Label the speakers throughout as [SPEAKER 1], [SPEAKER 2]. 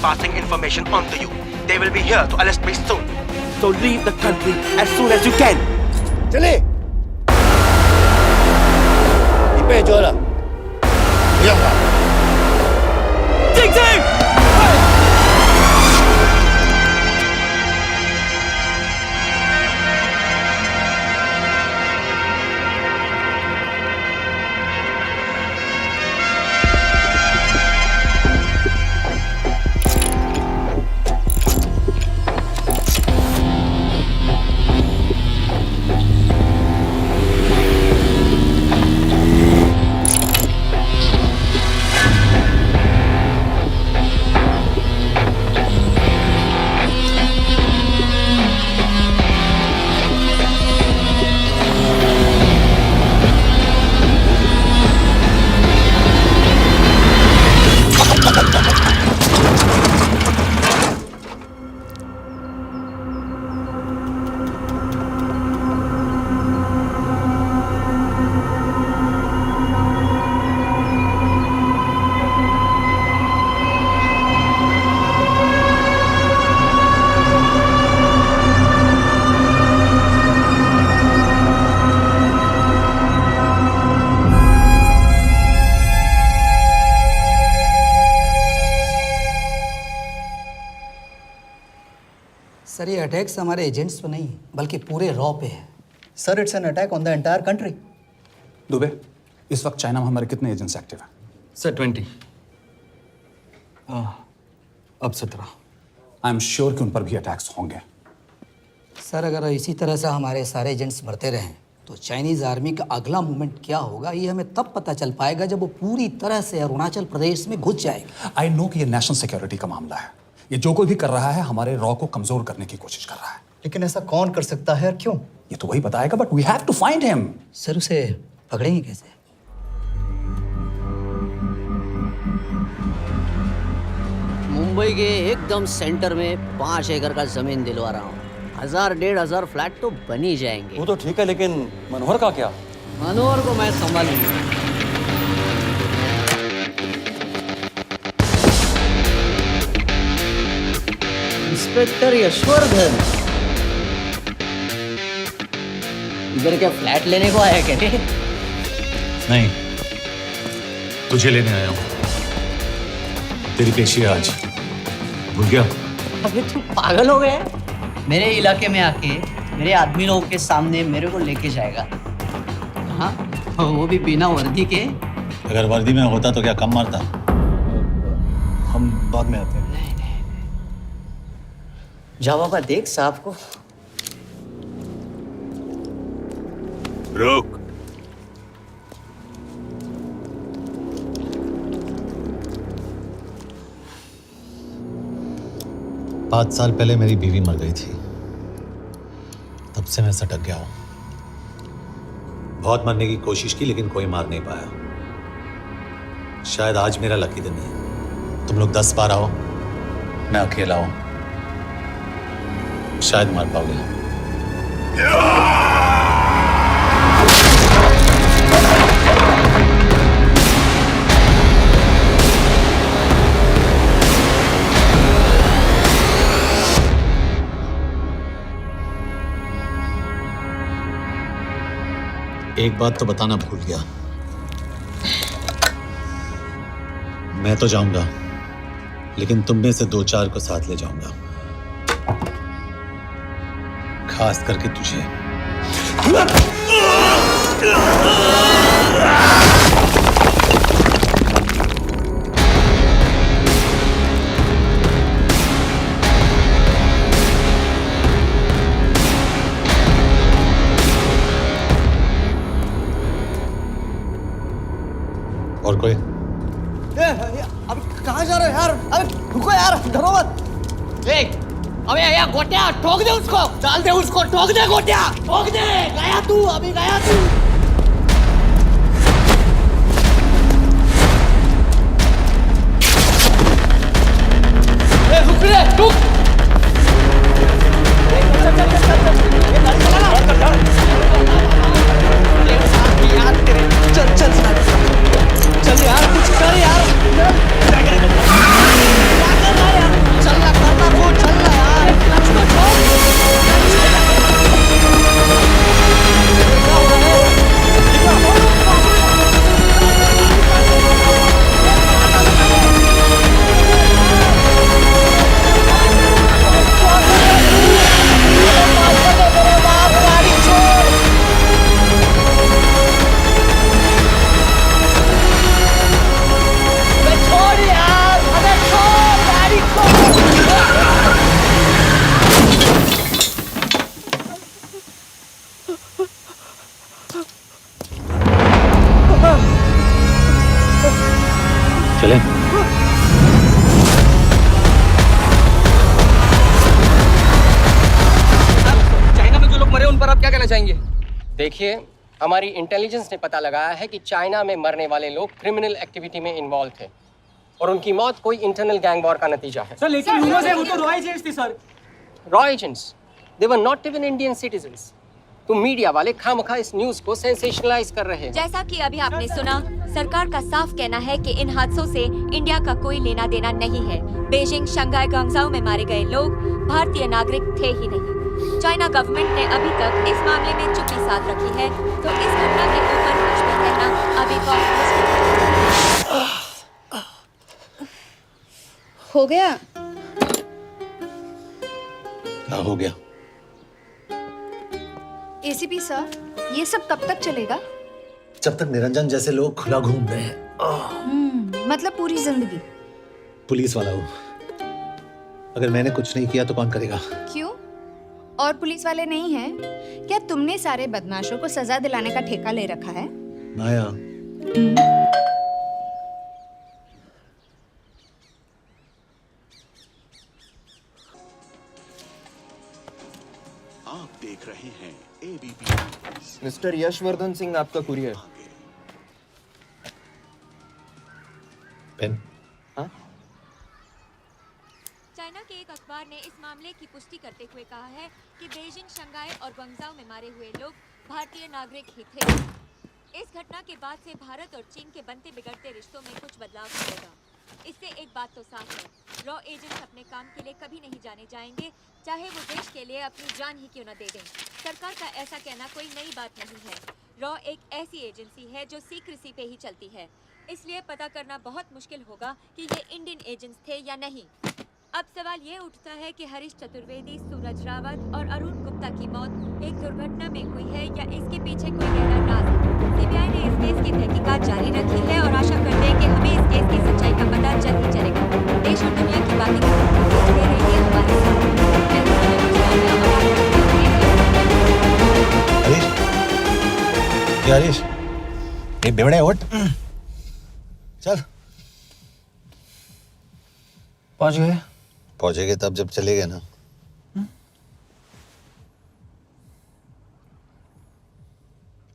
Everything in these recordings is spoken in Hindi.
[SPEAKER 1] passing information on to you. They will be here to arrest me soon. So leave the country as soon as you can.
[SPEAKER 2] चले. 이빨 줘라. 이양아.
[SPEAKER 1] 찡찡!
[SPEAKER 3] सर ये अटैक्स हमारे एजेंट्स पे नहीं बल्कि पूरे रॉ पे है।
[SPEAKER 4] Sir it's an attack on the entire country.
[SPEAKER 5] Dubey, इस वक्त चाइना में हमारे कितने एजेंट्स एक्टिव हैं?
[SPEAKER 6] सर 20। अब 17।
[SPEAKER 5] आई एम श्योर कि उन पर भी अटैक्स होंगे।
[SPEAKER 3] सर अगर इसी तरह से हमारे सारे एजेंट्स बढ़ते रहें तो चाइनीज़ आर्मी का अगला मूवमेंट क्या होगा ये हमें तब पता चल पाएगा जब वो पूरी तरह से अरुणाचल प्रदेश में घुस जाएगा।
[SPEAKER 5] आई नो कि ये नेशनल सिक्योरिटी का मामला है। ये जो कोई भी कर रहा है हमारे रॉ को कमजोर करने की कोशिश कर रहा है।
[SPEAKER 4] लेकिन ऐसा कौन कर सकता है और क्यों?
[SPEAKER 5] ये तो वही बताएगा, but we have to find him.
[SPEAKER 3] Sir उसे पकड़ेंगे कैसे?
[SPEAKER 7] मुंबई के एकदम सेंटर में 5 एकड़ का जमीन दिलवा रहा हूँ। 1000-1500 फ्लैट तो बन ही जाएंगे।
[SPEAKER 6] वो तो ठीक है, लेकिन मनोहर का क्या?
[SPEAKER 7] मनोहर को मैं संभालूंगा। इंस्पेक्टर यशवर्धन, इधर क्या फ्लैट लेने को आया क्या?
[SPEAKER 8] नहीं, तुझे लेने आया हूँ। तेरी पेशी है आज, भूल गया?
[SPEAKER 7] अबे तू पागल हो गया? मेरे इलाके में आके मेरे आदमी लोगों के सामने मेरे को लेके जाएगा? हाँ, वो भी बिना वर्दी के।
[SPEAKER 8] अगर वर्दी में होता तो क्या कम मारता?
[SPEAKER 6] हम बाद में आते हैं।
[SPEAKER 7] जा बाबा, देख साहब को।
[SPEAKER 8] रुक। पाँच साल पहले मेरी बीवी मर गई थी, तब से मैं सटक गया हूं। बहुत मरने की कोशिश की लेकिन कोई मार नहीं पाया। शायद आज मेरा लकी दिन है। तुम लोग 10 बार आओ, मैं अकेला हूं, शायद मार पाओगे। एक बात तो बताना भूल गया, मैं तो जाऊंगा लेकिन तुम में से 2-4 को साथ ले जाऊंगा, खास करके तुझे। और कोई?
[SPEAKER 7] अब कहाँ जा रहे हो यार? अबे रुको यार, डरो मत। देख, अबे यार गोटिया, ठोक दे उसको, डाल दे उसको, ठोक दे गोटिया, ठोक दे। गया तू, अभी गया तू। रुक रे, रुक। चल चल चल चल, ये गाड़ी चला ना। यार तेरे, चल चल चल यार, कुछ कर यार। क्या कर रहा है यार?
[SPEAKER 9] कहना चाहेंगे?
[SPEAKER 10] देखिए, हमारी इंटेलिजेंस ने पता लगाया है कि चाइना में मरने वाले लोग क्रिमिनल एक्टिविटी में इन्वॉल्व थे और उनकी मौत कोई इंटरनल गैंग वॉर का नतीजा है।
[SPEAKER 9] सर लेकिन वो तो रॉ एजेंट्स थे sir.
[SPEAKER 10] Raw agents, they were not even Indian citizens. तुम मीडिया वाले खामखा इस न्यूज को सेंसेशनलाइज कर रहे हैं।
[SPEAKER 11] जैसा कि अभी आपने सुना, सरकार का साफ कहना है कि इन हादसों से इंडिया का कोई लेना देना नहीं है। बीजिंग, शंघाई, ग्वांगझाओ में मारे गए लोग भारतीय नागरिक थे ही नहीं। चाइना गवर्नमेंट ने अभी तक इस मामले में चुप्पी साध रखी है, तो इस घटना के ऊपर कुछ भी कहना अभी बहुत मुश्किल
[SPEAKER 12] हो गया।
[SPEAKER 8] क्या हो गया?
[SPEAKER 12] एसीपी सर, ये सब कब तक चलेगा?
[SPEAKER 8] जब तक निरंजन जैसे लोग खुला घूम रहे हैं।
[SPEAKER 12] मतलब पूरी जिंदगी?
[SPEAKER 8] पुलिस वाला हूँ, अगर मैंने कुछ नहीं किया तो कौन करेगा?
[SPEAKER 12] क्यों? और पुलिस वाले नहीं हैं? क्या तुमने सारे बदमाशों को सजा दिलाने का ठेका ले रखा है?
[SPEAKER 8] माया,
[SPEAKER 1] आप देख रहे हैं ABP।
[SPEAKER 6] मिस्टर यशवर्धन सिंह, आपका कुरियर।
[SPEAKER 8] पेन।
[SPEAKER 11] चाइना के एक अखबार ने इस मामले की पुष्टि करते हुए कहा है कि बीजिंग, शंघाई और ग्वांगझाओ में मारे हुए लोग भारतीय नागरिक ही थे। इस घटना के बाद से भारत और चीन के बनते बिगड़ते रिश्तों में कुछ बदलाव होगा। इससे एक बात तो साफ है, रॉ एजेंट्स अपने काम के लिए कभी नहीं जाने जाएंगे, चाहे वो देश के लिए अपनी जान ही क्यों न दे दें। सरकार का ऐसा कहना कोई नई बात नहीं है। रॉ एक ऐसी एजेंसी है जो सीक्रेसी पे ही चलती है, इसलिए पता करना बहुत मुश्किल होगा कि ये इंडियन एजेंट्स थे या नहीं। अब सवाल ये उठता है कि हरीश चतुर्वेदी, सूरज रावत और अरुण गुप्ता की मौत एक दुर्घटना में हुई है या इसके पीछे कोई गहरा राज है। सीबीआई ने इस केस की तहकीकात जारी रखी है और आशा करते हैं कि हमें इस केस की सच्चाई का पता जल्द ही चलेगा। देश और दुनिया की बातें दे रही है हमारे साथ।
[SPEAKER 8] हरीश, ये बेवड़े उठ, चल।
[SPEAKER 6] पहुंच गए?
[SPEAKER 8] पहुंचेंगे तब जब चलेंगे ना।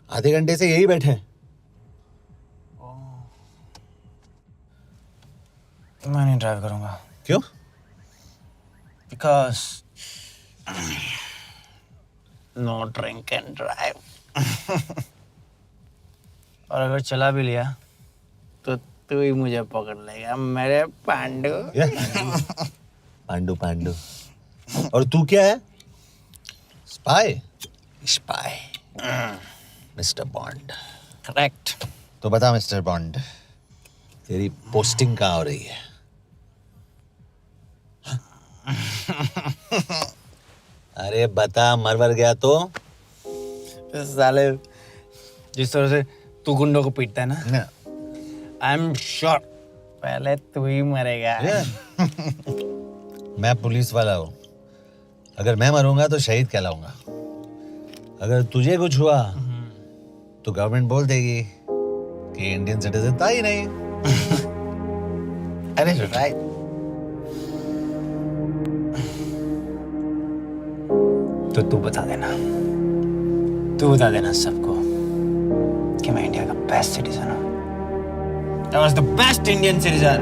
[SPEAKER 8] आधे घंटे से यही बैठे हैं।
[SPEAKER 6] मैं नहीं ड्राइव करूंगा।
[SPEAKER 8] क्यों?
[SPEAKER 6] Because no drink and drive. और अगर चला भी लिया तो तू ही मुझे पकड़ लेगा, मेरे पांडू।
[SPEAKER 8] पांडू पांडू। और तू क्या है? Spy?
[SPEAKER 6] Spy.
[SPEAKER 8] Mister bond.
[SPEAKER 6] Correct.
[SPEAKER 8] तो बता मिस्टर बॉन्ड, तेरी पोस्टिंग कहाँ हो रही है? अरे बता, मरवर गया तो?
[SPEAKER 6] साले, जिस तरह से तू गुंडों को पीटता है ना, आई एम श्योर पहले तू ही मरेगा।
[SPEAKER 8] मैं पुलिस वाला हूँ, अगर मैं मरूंगा तो शहीद कहलाऊंगा। अगर तुझे कुछ हुआ तो गवर्नमेंट बोल देगी कि इंडियन सिटीजन था ही नहीं।
[SPEAKER 6] अरे राइट। तो तू बता देना सबको कि मैं इंडिया का बेस्ट सिटीजन हूँ। I was the best Indian citizen.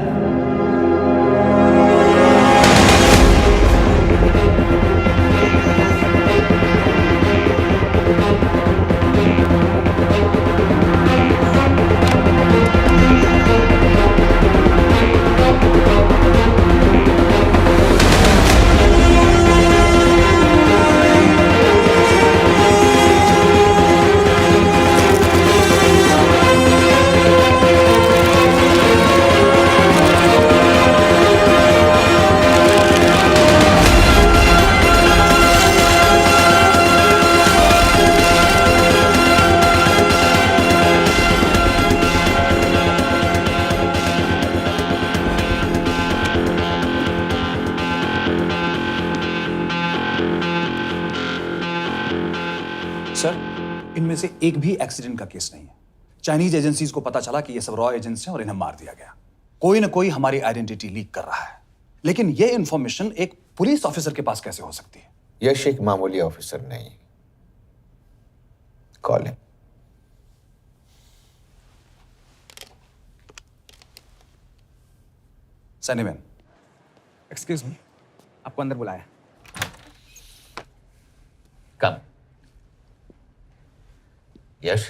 [SPEAKER 5] इनमें से एक भी एक्सीडेंट का केस नहीं है। चाइनीज एजेंसीज को पता चला कि ये सब रॉ एजेंट्स हैं और इन्हें मार दिया गया। कोई ना कोई हमारी आइडेंटिटी लीक कर रहा है, लेकिन ये इंफॉर्मेशन एक पुलिस ऑफिसर के पास कैसे हो सकती है?
[SPEAKER 13] यश एक मामूली ऑफिसर नहीं, Call him.
[SPEAKER 5] सैनीमैन,
[SPEAKER 1] एक्सक्यूज मी, आपको अंदर बुलाया।
[SPEAKER 13] Come. Yes.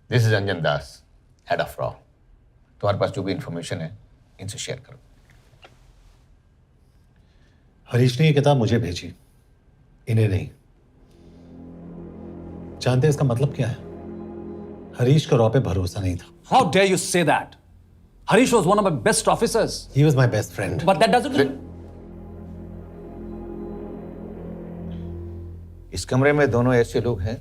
[SPEAKER 13] This is Anjan Das, head of RAW. तुम्हारे पास जो भी इंफॉर्मेशन है इनसे शेयर करो।
[SPEAKER 8] हरीश ने ये किताब मुझे भेजी, इन्हें नहीं। जानते हैं इसका मतलब क्या है? हरीश को रॉ पे भरोसा नहीं था।
[SPEAKER 5] How dare you say that? Harish was one of my best officers.
[SPEAKER 8] He was my best friend.
[SPEAKER 5] But that doesn't mean...
[SPEAKER 13] इस कमरे में दोनों ऐसे लोग हैं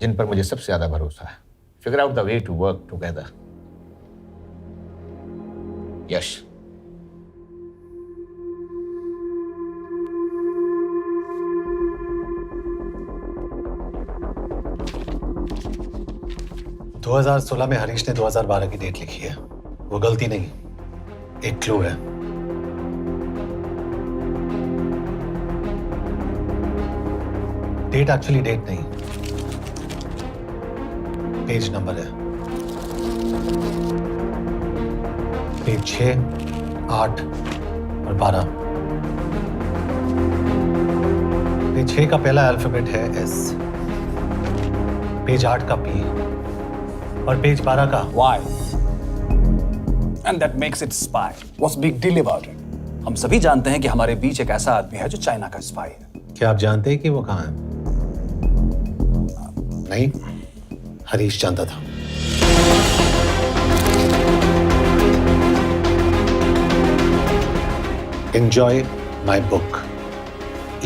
[SPEAKER 13] जिन पर मुझे सबसे ज्यादा भरोसा है। Figure out the way to work together. यश,
[SPEAKER 8] – 2016 में हरीश ने 2012 की डेट लिखी है। वो गलती नहीं, एक क्लू है। डेट एक्चुअली डेट नहीं, पेज नंबर है। पेज 6, 8 और 12। पेज 6 का पहला अल्फाबेट है S, पेज 8 का P और पेज 12 का
[SPEAKER 5] Why? And that makes it spy. What's big deal about it? हम सभी जानते हैं कि हमारे बीच एक ऐसा आदमी है जो चाइना का स्पाई है।
[SPEAKER 8] क्या आप जानते हैं कि वो कहाँ है? नहीं, हरीश जानता था। Enjoy my book.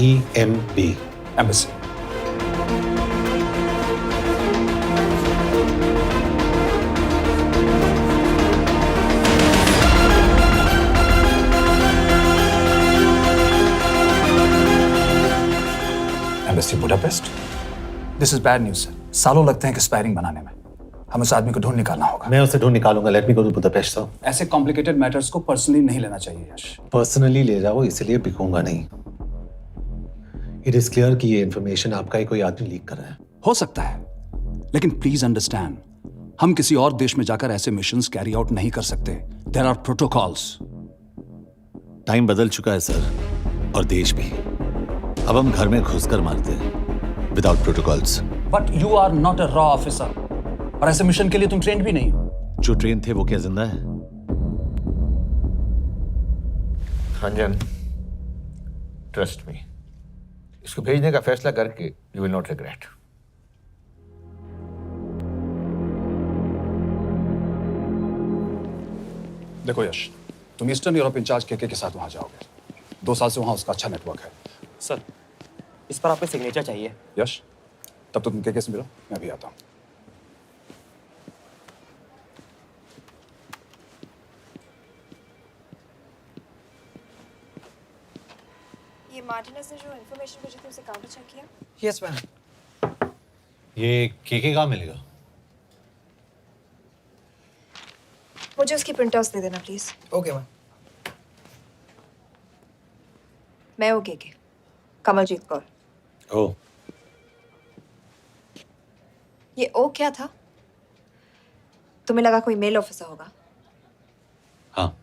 [SPEAKER 8] EMB.
[SPEAKER 5] Embassy. Embassy Budapest. This is bad news, sir. सालों लगते हैं कि स्पायरिंग बनाने में। हमें उस आदमी को ढूंढ निकालना होगा।
[SPEAKER 8] मैं उसे ढूंढ निकालूंगा। Let me go to Budapest sir.
[SPEAKER 5] ऐसे कॉम्प्लिकेटेड मैटर्स को पर्सनली नहीं लेना चाहिए यश।
[SPEAKER 8] पर्सनली ले जाओ, इसलिए बिकूंगा नहीं। इट इज क्लियर कि ये इंफॉर्मेशन आपका ही कोई आदमी लीक कर रहा है।
[SPEAKER 5] हो सकता है, लेकिन प्लीज अंडरस्टैंड, हम किसी और देश में जाकर ऐसे मिशंस कैरी आउट नहीं कर सकते। There are protocols.
[SPEAKER 8] टाइम बदल चुका है सर, और देश भी। अब हम घर में घुसकर मारते हैं without protocols.
[SPEAKER 5] But you are not a रॉ ऑफिसर, और ऐसे मिशन के लिए तुम ट्रेंड भी नहीं हो।
[SPEAKER 8] जो ट्रेन थे वो क्या जिंदा है?
[SPEAKER 13] अंजन, ट्रस्ट मी, इसको भेजने का फैसला करके यू विल नॉट रिग्रेट।
[SPEAKER 5] देखो यश, तुम ईस्टर्न यूरोप इंचार्ज के साथ वहां जाओगे। 2 साल से वहां उसका अच्छा नेटवर्क है।
[SPEAKER 1] सर, इस पर आपका सिग्नेचर चाहिए।
[SPEAKER 5] यश, तब तो तुम के से मिलो, मैं भी आता हूं।
[SPEAKER 11] ये मार्टिनेज ने जो इन्फॉर्मेशन भेजी थी उसे काउंटर चेक किया?
[SPEAKER 1] Yes ma'am.
[SPEAKER 8] ये के कहाँ मिलेगा?
[SPEAKER 11] मुझे उसकी प्रिंटआउट्स दे देना प्लीज।
[SPEAKER 1] Okay ma'am.
[SPEAKER 11] मैं हूँ के कमलजीत कौर।
[SPEAKER 8] ओ,
[SPEAKER 11] ये ओ क्या था? तुम्हें लगा कोई मेल ऑफिसर होगा?
[SPEAKER 8] हाँ।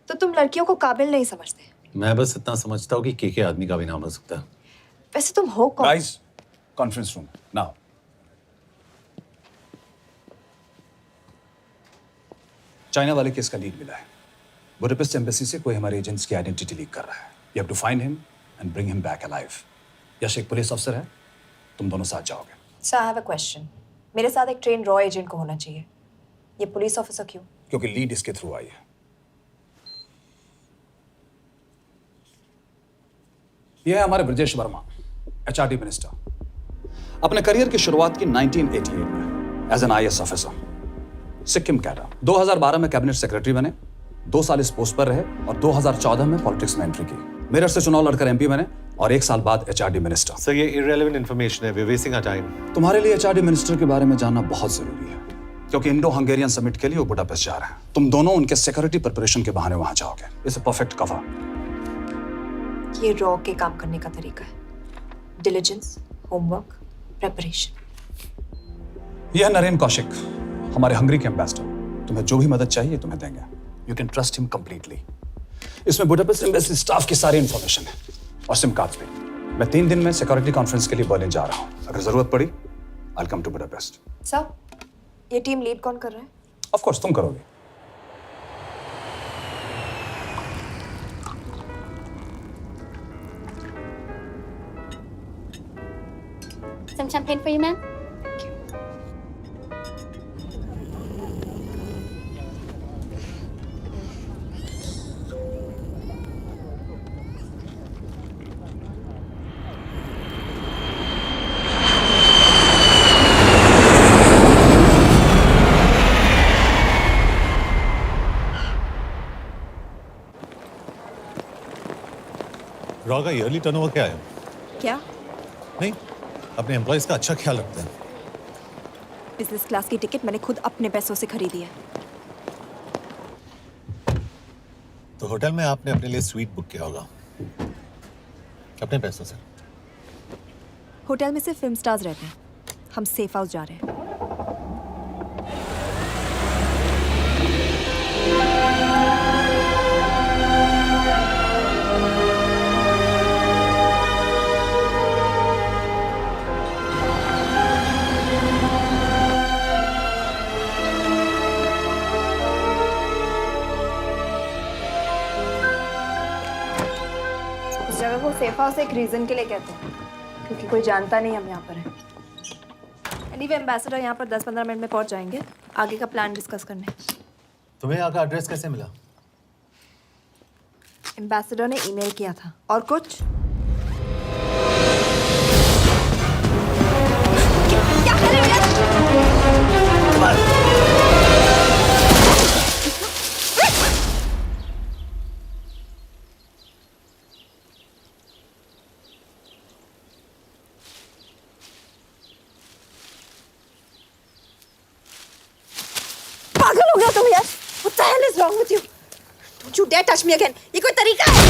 [SPEAKER 11] तो तुम लड़कियों को काबिल नहीं समझते?
[SPEAKER 8] मैं बस इतना समझता हूँ कि के आदमी का भी नाम हो सकता है।
[SPEAKER 11] वैसे तुम हो कौन?
[SPEAKER 5] Guys, conference room now. China वाले केस का लीड मिला है। बुडापेस्ट एम्बेसी से कोई हमारे एजेंट्स की आइडेंटिटी लीक कर रहा है। You have to find him and bring him back alive. Yash एक पुलिस अफसर है, तुम दोनों साथ जाओगे।
[SPEAKER 11] Sir, I have a question. मेरे साथ एक ट्रेन रॉ एजेंट को होना चाहिए। ये पुलिस ऑफिसर क्यों?
[SPEAKER 5] क्योंकि लीड इसके थ्रू आई है। यह है हमारे ब्रजेश वर्मा, HRD मिनिस्टर। अपने करियर की शुरुआत की 1988 में as an IAS officer, Sikkim cadre. 2012 में कैबिनेट सेक्रेटरी बने, 2 साल इस पोस्ट पर रहे और 2014 में पॉलिटिक्स में एंट्री की। मेरठ से चुनाव लड़कर MP बने और 1 साल बाद HRD मिनिस्टर।
[SPEAKER 8] सर, ये इररिलेवेंट इंफॉर्मेशन है। We are wasting our time.
[SPEAKER 5] तुम्हारे लिए HRD मिनिस्टर के बारे में जानना बहुत जरूरी है, क्योंकि इंडो हंगेरियन समिट के लिए वो बुडापेस्ट जा रहे हैं। तुम दोनों उनके सिक्योरिटी प्रिपरेशन के बहाने वहां जाओगे। It's a perfect cover.
[SPEAKER 11] ये रॉ के काम करने का तरीका है। Diligence, homework,
[SPEAKER 12] preparation.
[SPEAKER 5] यह है नरेन कौशिक, हमारे हंगरी के एम्बेसडर। तुम्हें जो भी मदद चाहिए तुम्हें देंगे। You can trust him completely. इसमें बुडापेस्ट एम्बेसी स्टाफ की सारी इंफॉर्मेशन है और सिम कार्ड्स भी। मैं 3 दिन में सिक्योरिटी कॉन्फ्रेंस के लिए बर्लिन जा रहा हूँ। अगर जरूरत पड़ी I will come to Budapest.
[SPEAKER 12] Sir, ये टीम लीड कौन कर रहा है?
[SPEAKER 5] ऑफ कोर्स तुम करोगे।
[SPEAKER 11] Some champagne for you, ma'am.
[SPEAKER 8] Raw का ईयरली टर्नओवर क्या है?
[SPEAKER 12] क्या?
[SPEAKER 8] नहीं, अपने एम्प्लॉइज का अच्छा ख्याल रखते हैं।
[SPEAKER 12] बिजनेस क्लास की टिकट मैंने खुद अपने पैसों से खरीदी है।
[SPEAKER 8] तो होटल में आपने अपने लिए स्वीट बुक किया होगा अपने पैसों से।
[SPEAKER 12] होटल में सिर्फ फिल्म स्टार्स रहते हैं। हम सेफ हाउस जा रहे हैं। जगह को सेफ हाउस एक रीजन के लिए कहते हैं, क्योंकि कोई जानता नहीं हम यहाँ पर हैं। एनीवे एम्बेसडर यहाँ पर 10-15 मिनट में पहुँच जाएंगे आगे का प्लान डिस्कस करने।
[SPEAKER 8] तुम्हें यहाँ का एड्रेस कैसे मिला?
[SPEAKER 12] एम्बेसडर ने ईमेल किया था। और कुछ? क्या कर रहे हो? पागल हो गया तुम यार? What the hell is wrong with you? Don't you dare touch me again. ये कोई तरीका है?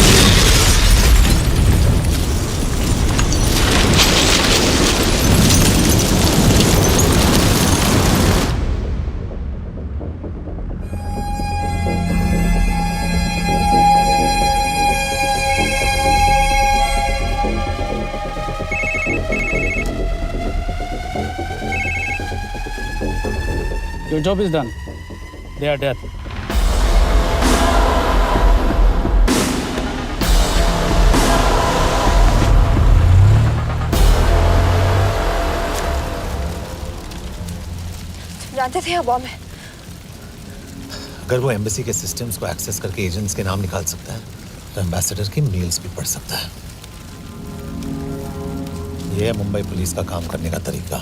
[SPEAKER 6] Your job is done. They are dead.
[SPEAKER 12] जानते थे बॉम्ब है।
[SPEAKER 8] अगर वो एम्बेसी के सिस्टम्स को एक्सेस करके एजेंट्स के नाम निकाल सकता है तो एम्बेसडर की मेल्स भी पढ़ सकता है। ये है मुंबई पुलिस का काम करने का तरीका।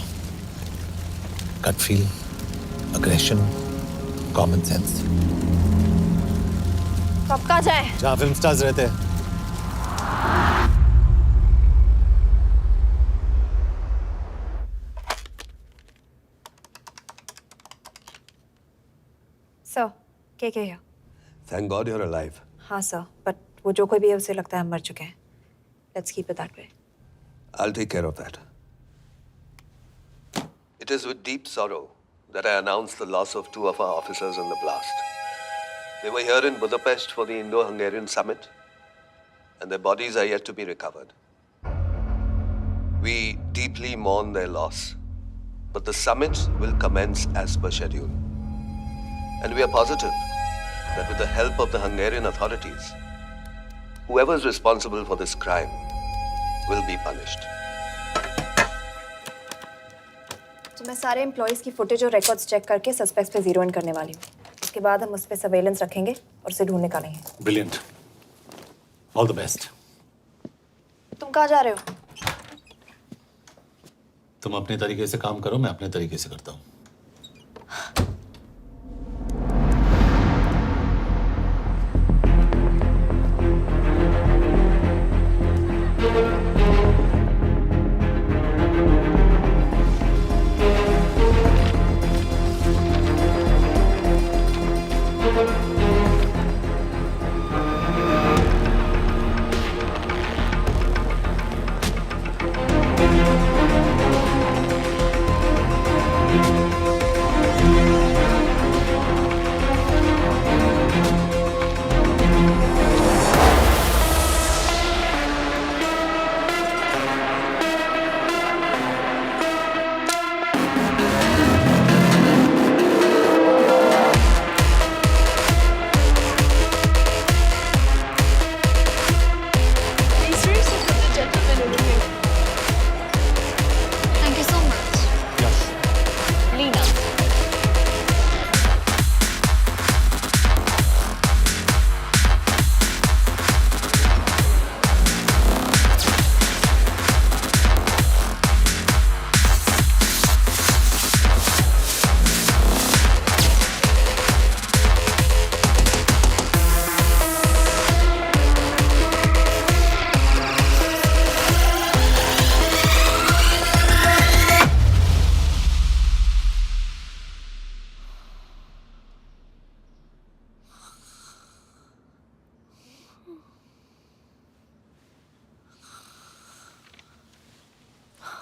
[SPEAKER 8] Gut feel, aggression, common sense.
[SPEAKER 12] कब कहाँ जाए?
[SPEAKER 8] जहाँ फिल्म स्टार्स रहते हैं।
[SPEAKER 12] सर, क्या है?
[SPEAKER 1] Thank God you're alive.
[SPEAKER 12] हाँ सर, बट वो जो कोई भी है उसे लगता है हम मर चुके हैं। Let's keep it that way.
[SPEAKER 1] I'll take care of that. It is with deep sorrow that I announce the loss of 2 of our officers in the blast. They were here in Budapest for the Indo-Hungarian summit, and their bodies are yet to be recovered. We deeply mourn their loss, but the summit will commence as per schedule. And we are positive that with the help of the Hungarian authorities, whoever is responsible for this crime will be punished.
[SPEAKER 12] तो मैं सारे एम्प्लॉइज की फुटेज और रिकॉर्ड्स चेक करके सस्पेक्ट्स पे जीरो इन करने वाली हूँ। उसके बाद हम उस पे सर्वेलेंस रखेंगे और उसे ढूंढ निकालेंगे।
[SPEAKER 8] ब्रिलियंट। All the best.
[SPEAKER 12] तुम कहाँ जा रहे हो?
[SPEAKER 8] तुम अपने तरीके से काम करो, मैं अपने तरीके से करता हूँ।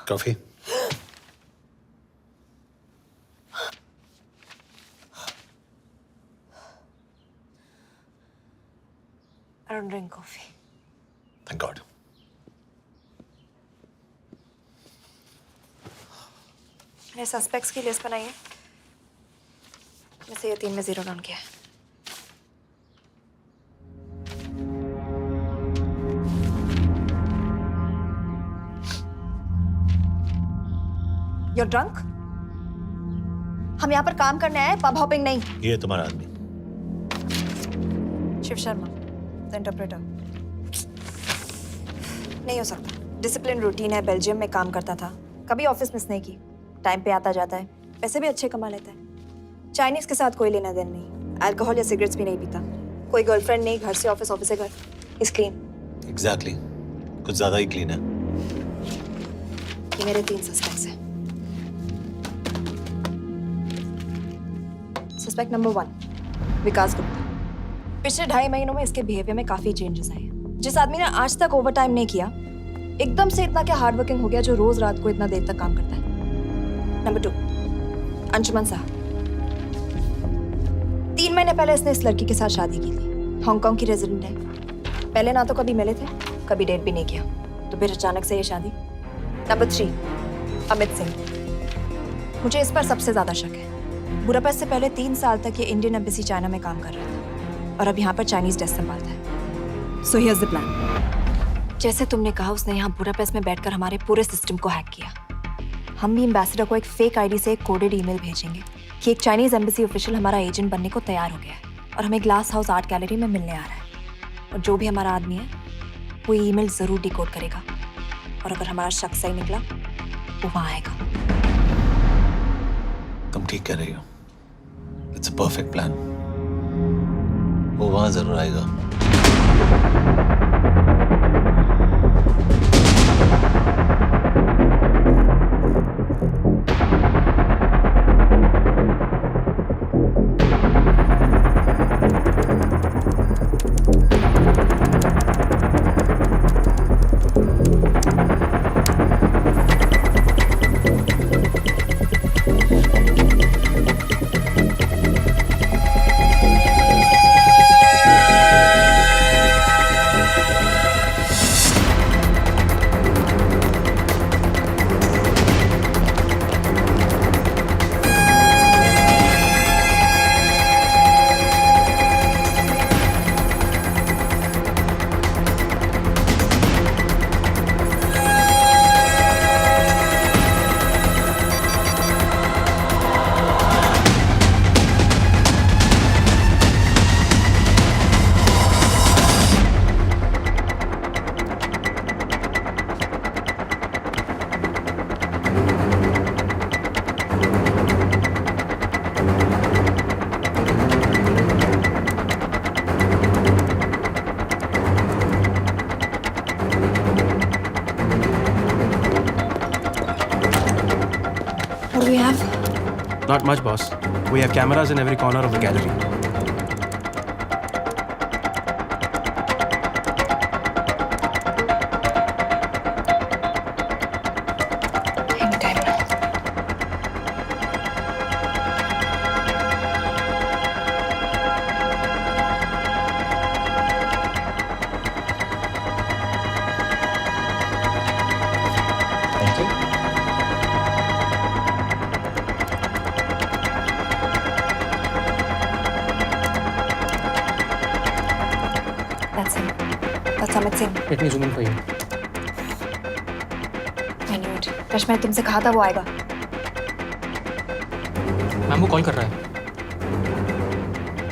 [SPEAKER 8] Coffee?
[SPEAKER 12] I don't drink coffee.
[SPEAKER 8] Thank God.
[SPEAKER 12] मैंने सस्पेक्ट्स की लिस्ट बनाई है, में से ये 3 में 0 डाउन किया है। You're drunk? हम यहाँ पर काम करने आए, पब हॉपिंग नहीं।
[SPEAKER 8] ये तुम्हारा आदमी।
[SPEAKER 12] Shiv Sharma, the interpreter. नहीं हो सकता। डिसिप्लिन रूटीन है, बेल्जियम में काम करता था, कभी ऑफिस मिस नहीं की, टाइम पे आता जाता है, पैसे भी अच्छे कमा लेता है। चाइनीज के साथ कोई लेना देना नहीं, अल्कोहल या सिगरेट्स भी नहीं पीता, कोई गर्लफ्रेंड नहीं, घर से ऑफिस, ऑफिस से घर। Is clean.
[SPEAKER 8] एग्जैक्टली, कुछ ज्यादा ही क्लीन है।
[SPEAKER 12] ये मेरे 3 सस्पेक्ट्स हैं। सस्पेक्ट नंबर 1, विकास गुप्ता। पिछले 2.5 महीनों में इसके बिहेवियर में काफी चेंजेस आए हैं। जिस आदमी ने आज तक ओवर टाइम नहीं किया, एकदम से इतना क्या हार्ड वर्किंग हो गया जो रोज रात को इतना देर तक काम करता है। नंबर 2, अंशुमन साहब। 3 महीने पहले इसने इस लड़की के साथ शादी की थी, हांगकांग की रेजिडेंट है। पहले ना तो कभी मिले थे, कभी डेट भी नहीं किया, तो फिर अचानक से ये शादी। नंबर 3, अमित सिंह। मुझे इस पर सबसे ज्यादा शक है। बुडापेस्ट से पहले 3 साल तक ये इंडियन एम्बेसी चाइना में काम कर रहा था और अब यहाँ पर चाइनीज डेस्क संभालता है। So here's the plan. जैसे तुमने कहा, उसने यहाँ बुडापेस्ट में बैठकर हमारे पूरे सिस्टम को हैक किया। हम भी एम्बेसडर को एक फेक आईडी से एक कोडेड ईमेल भेजेंगे कि एक चाइनीज एम्बेसी ऑफिशियल हमारा एजेंट बनने को तैयार हो गया है और हमें ग्लास हाउस आर्ट गैलरी में मिलने आ रहा है। और जो भी हमारा आदमी है, वो ईमेल जरूर डिकोड करेगा और अगर हमारा शक सही निकला, वो वहाँ आएगा।
[SPEAKER 8] तुम ठीक कह रही हो। It's a perfect plan. वो वहां जरूर आएगा।
[SPEAKER 12] What do we have?
[SPEAKER 9] Not much, boss. We have cameras in every corner of the gallery.
[SPEAKER 12] Anytime now.
[SPEAKER 8] Thank you.
[SPEAKER 12] That's him. That's Amit Singh.
[SPEAKER 9] Let me zoom in for you.
[SPEAKER 12] I knew it. Rush मैंने तुमसे कहा था वो आएगा।
[SPEAKER 9] मैम वो कॉल कर रहा है.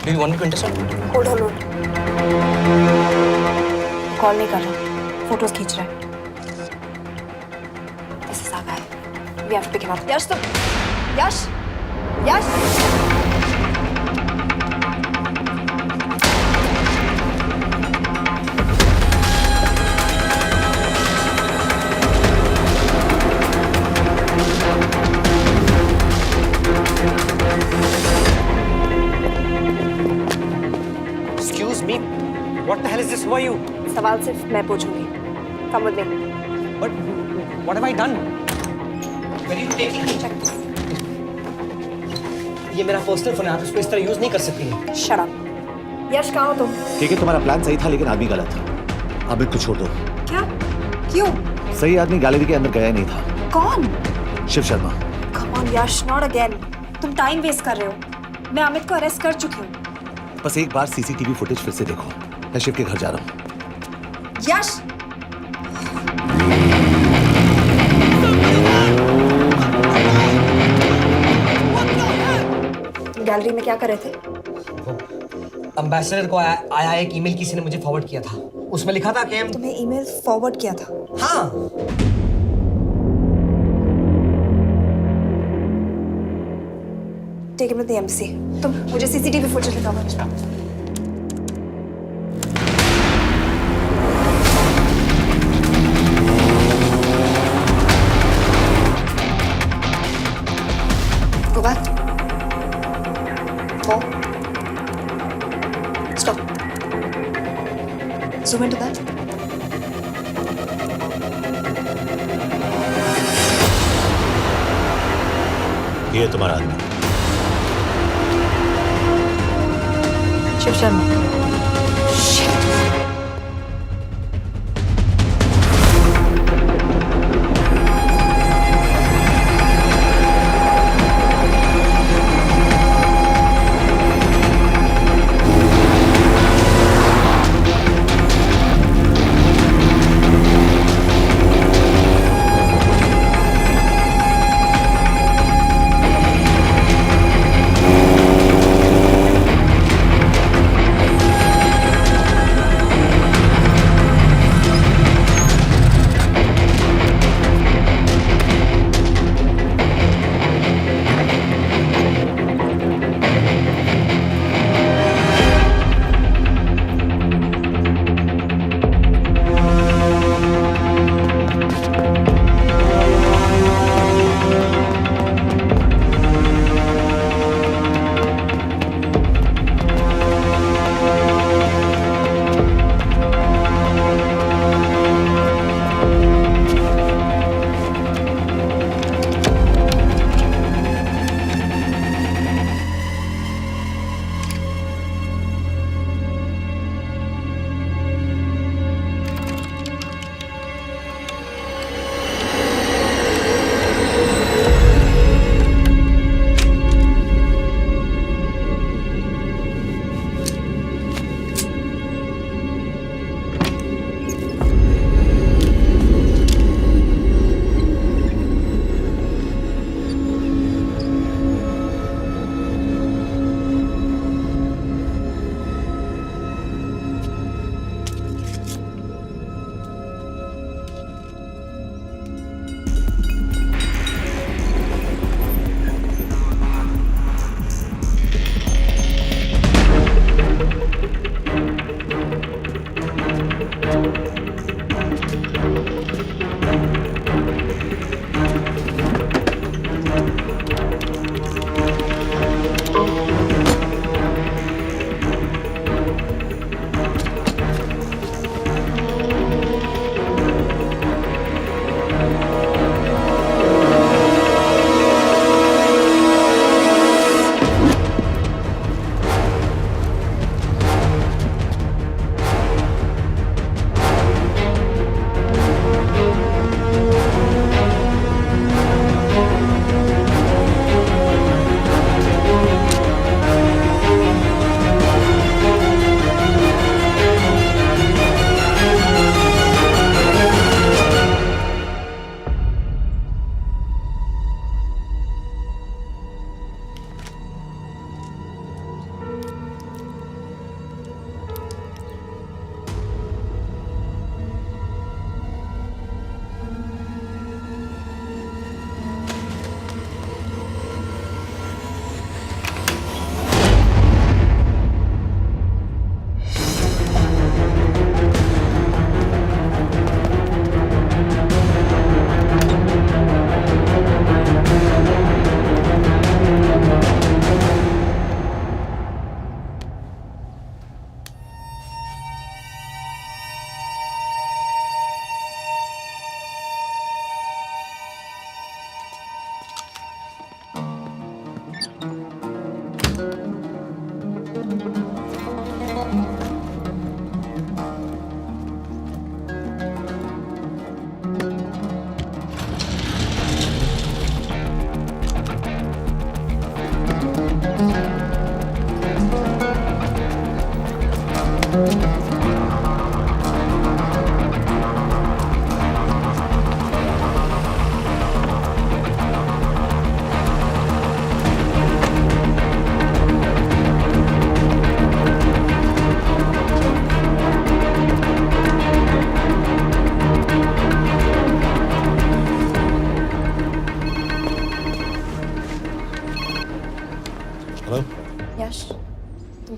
[SPEAKER 9] Do you want me to intercept?
[SPEAKER 12] Hold. Call नहीं कर रहा, फोटोज खींच रहा है। This is our guy. We have to pick him up. यश तुम, यश.
[SPEAKER 9] Excuse me. What the hell is this? Who are you?
[SPEAKER 12] सवाल सिर्फ मैं पूछूंगी। Come with me.
[SPEAKER 9] But what have I done?
[SPEAKER 7] ये मेरा पर्सनल फोन है, आप इसको इस तरह यूज नहीं कर सकती हैं।
[SPEAKER 12] Shut up. यश कहाँ हो तुम?
[SPEAKER 8] ठीक है, तुम्हारा प्लान सही था लेकिन आदमी गलत था। अमित को छोड़ दो।
[SPEAKER 12] क्या? क्यों?
[SPEAKER 8] सही आदमी गैलरी के अंदर गया ही नहीं था।
[SPEAKER 12] कौन?
[SPEAKER 8] Shiv Sharma.
[SPEAKER 12] Come on Yash, not again. तुम टाइम वेस्ट कर रहे हो। मैं अमित को अरेस्ट कर चुकी हूँ।
[SPEAKER 8] बस एक बार सीसीटीवी फुटेज फिर से देखो। मैं शिव के घर जा रहा हूँ।
[SPEAKER 12] यश! गैलरी में क्या कर रहे थे?
[SPEAKER 7] एम्बेसडर को आया एक ईमेल किसी ने मुझे फॉरवर्ड किया था। उसमें लिखा था कि
[SPEAKER 12] तुम्हें ईमेल फॉरवर्ड किया था?
[SPEAKER 7] हाँ।
[SPEAKER 12] Take him to the embassy. तुम मुझे सीसीटीवी फुटेज दिखाओ। Go back. Four. Stop. Zoom into that.
[SPEAKER 8] ये तुम्हारा आदमी।
[SPEAKER 12] शिव शर्मा।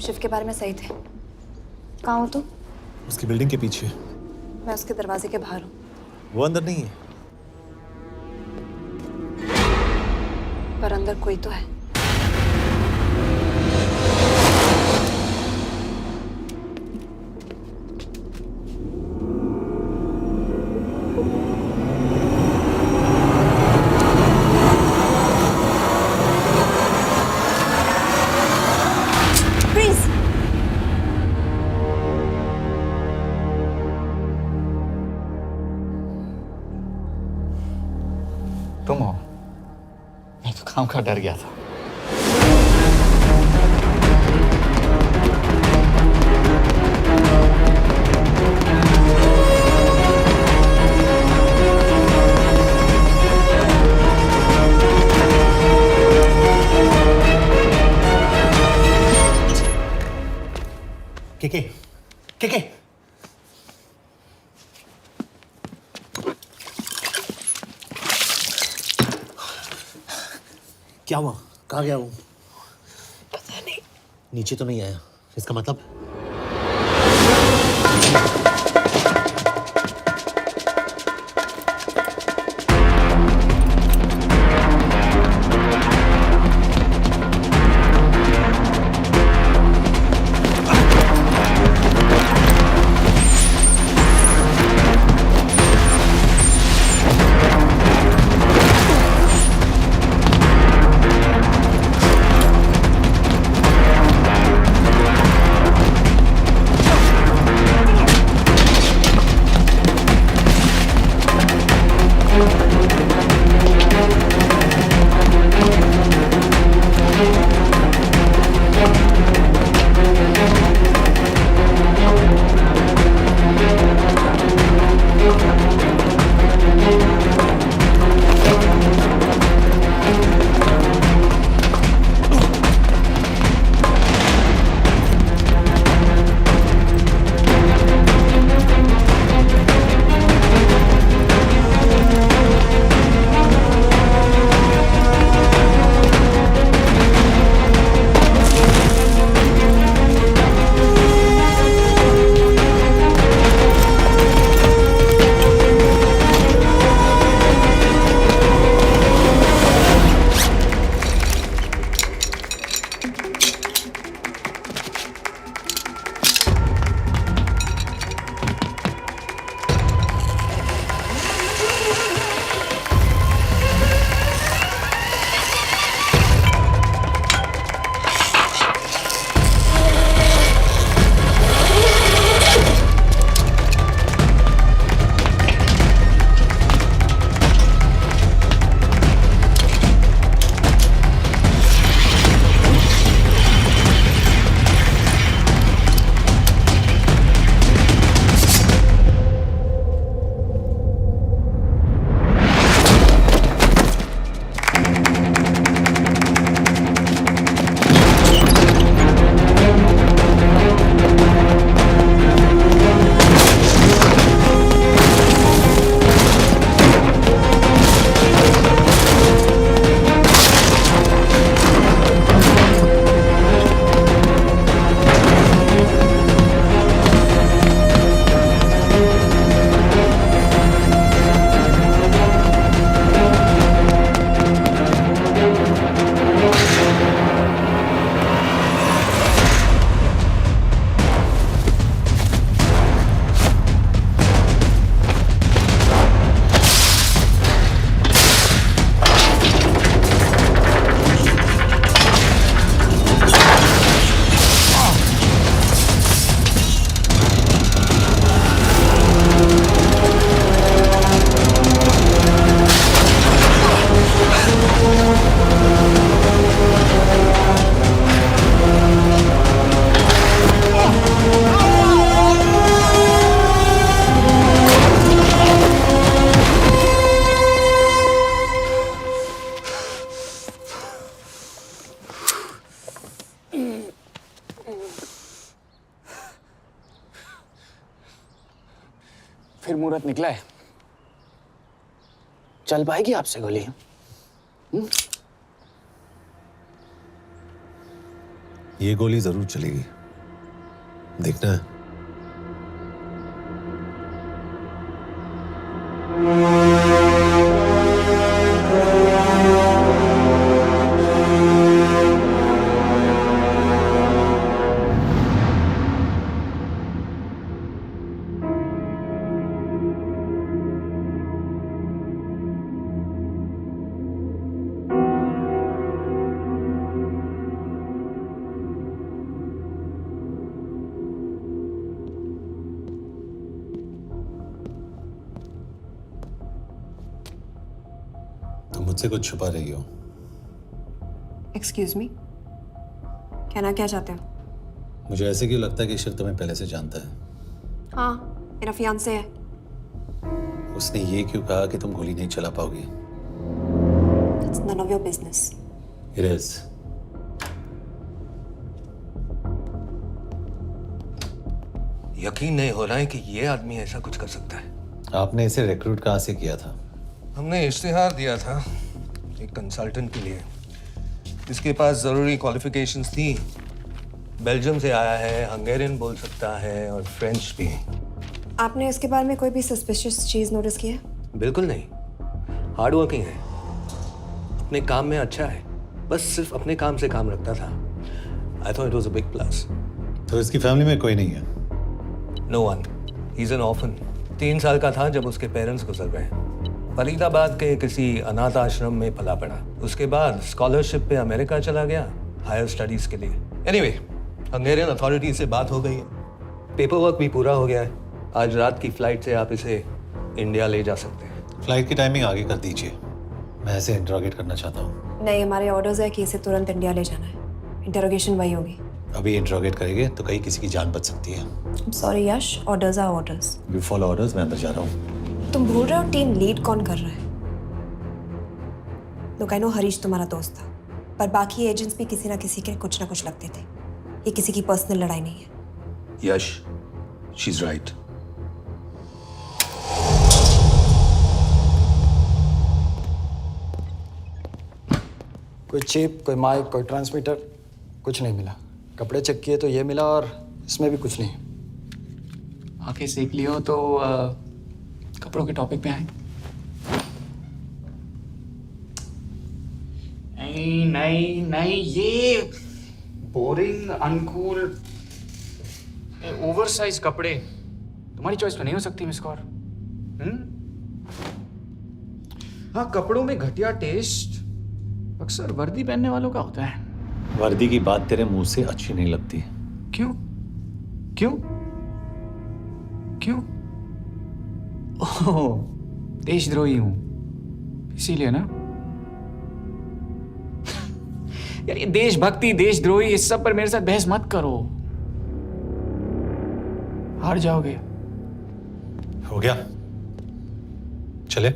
[SPEAKER 12] शिव के बारे में सही थे। कहाँ हो तुम?
[SPEAKER 9] उसकी बिल्डिंग के पीछे।
[SPEAKER 12] मैं उसके दरवाजे के बाहर हूँ।
[SPEAKER 9] वो अंदर नहीं है।
[SPEAKER 12] पर अंदर कोई तो है।
[SPEAKER 4] तुम हो? मैं तो काम का डर गया था।
[SPEAKER 9] के क्या हुआ? कहाँ गया वो?
[SPEAKER 12] पता नहीं।
[SPEAKER 9] नीचे तो नहीं आया, इसका मतलब?
[SPEAKER 6] फिर मुहूर्त निकला है, चल पाएगी आपसे गोली?
[SPEAKER 8] ये गोली जरूर चलेगी, देखना है। तुम मुझसे कुछ छुपा रही हो।
[SPEAKER 12] एक्सक्यूज मी, कहना क्या चाहते हो?
[SPEAKER 8] मुझे ऐसे क्यों लगता है कि ईश्वर तुम्हें पहले से जानता है?
[SPEAKER 12] हाँ, मेरा फियांसे है।
[SPEAKER 8] उसने ये क्यों कहा कि तुम गोली नहीं चला पाओगी?
[SPEAKER 12] It's none of your business.
[SPEAKER 8] It is.
[SPEAKER 1] यकीन नहीं हो रहा है कि ये आदमी ऐसा कुछ कर सकता है।
[SPEAKER 8] आपने इसे रिक्रूट कहाँ से किया था?
[SPEAKER 1] हमने इश्तिहार दिया था एक कंसल्टेंट के लिए। इसके पास ज़रूरी क्वालिफिकेशंस थी। बेल्जियम से आया है, हंगेरियन बोल सकता है और फ्रेंच भी।
[SPEAKER 12] आपने इसके बारे में कोई भी सस्पिशियस चीज नोटिस की है?
[SPEAKER 1] बिल्कुल नहीं, हार्ड वर्किंग है, अपने काम में अच्छा है, बस सिर्फ अपने काम से काम रखता था। I thought it was a big plus.
[SPEAKER 8] तो इसकी फैमिली में कोई नहीं है?
[SPEAKER 1] No one, he is an orphan. 3 साल का था जब उसके पेरेंट्स गुजर गए। फरीदाबाद के किसी अनाथ आश्रम में पला पड़ा। उसके बाद स्कॉलरशिप पे अमेरिका चला गया हायर स्टडीज के लिए। एनीवे, हंगेरियन अथॉरिटी से बात हो गई है, पेपर वर्क भी पूरा हो गया है। आज रात की फ्लाइट से आप इसे इंडिया ले जा सकते हैं।
[SPEAKER 8] फ्लाइट की टाइमिंग आगे कर दीजिए, मैं इसे इंट्रोगेट करना चाहता हूँ।
[SPEAKER 12] नहीं, हमारे ऑर्डर्स है कि इसे तुरंत इंडिया ले जाना है। इंटरोगेशन वही होगी।
[SPEAKER 8] अभी इंट्रोगेट करेंगे तो कहीं किसी की जान बच सकती है।
[SPEAKER 12] Sorry Yash, orders are orders.
[SPEAKER 8] You follow orders, मैं अंदर जा रहा हूँ।
[SPEAKER 12] तुम भूल रहे हो टीम लीड कौन कर रहा है? लोग आई नो हरीश तुम्हारा दोस्त था, पर बाकी एजेंट्स भी किसी ना किसी के कुछ ना कुछ लगते थे। ये किसी की पर्सनल लड़ाई नहीं है।
[SPEAKER 1] यश, शी इज राइट।
[SPEAKER 2] कोई चिप, कोई माइक, कोई ट्रांसमीटर, कुछ नहीं मिला। कपड़े चेक किए तो ये मिला और इसमें भी कुछ नहीं।
[SPEAKER 14] आंखें सेक लियो तो कपड़ों के टॉपिक पे आए। नहीं नहीं नहीं, ये बोरिंग, अनकूल, ओवरसाइज कपड़े तुम्हारी चॉइस पे नहीं हो सकती मिस कौर। हाँ, कपड़ों में घटिया टेस्ट अक्सर वर्दी पहनने वालों का होता है।
[SPEAKER 8] वर्दी की बात तेरे मुंह से अच्छी नहीं लगती।
[SPEAKER 14] क्यों क्यों क्यों? ओह, देशद्रोही हूं इसीलिए ना। यार ये देशभक्ति, देशद्रोही, इस सब पर मेरे साथ बहस मत करो, हार जाओगे।
[SPEAKER 8] हो गया, चले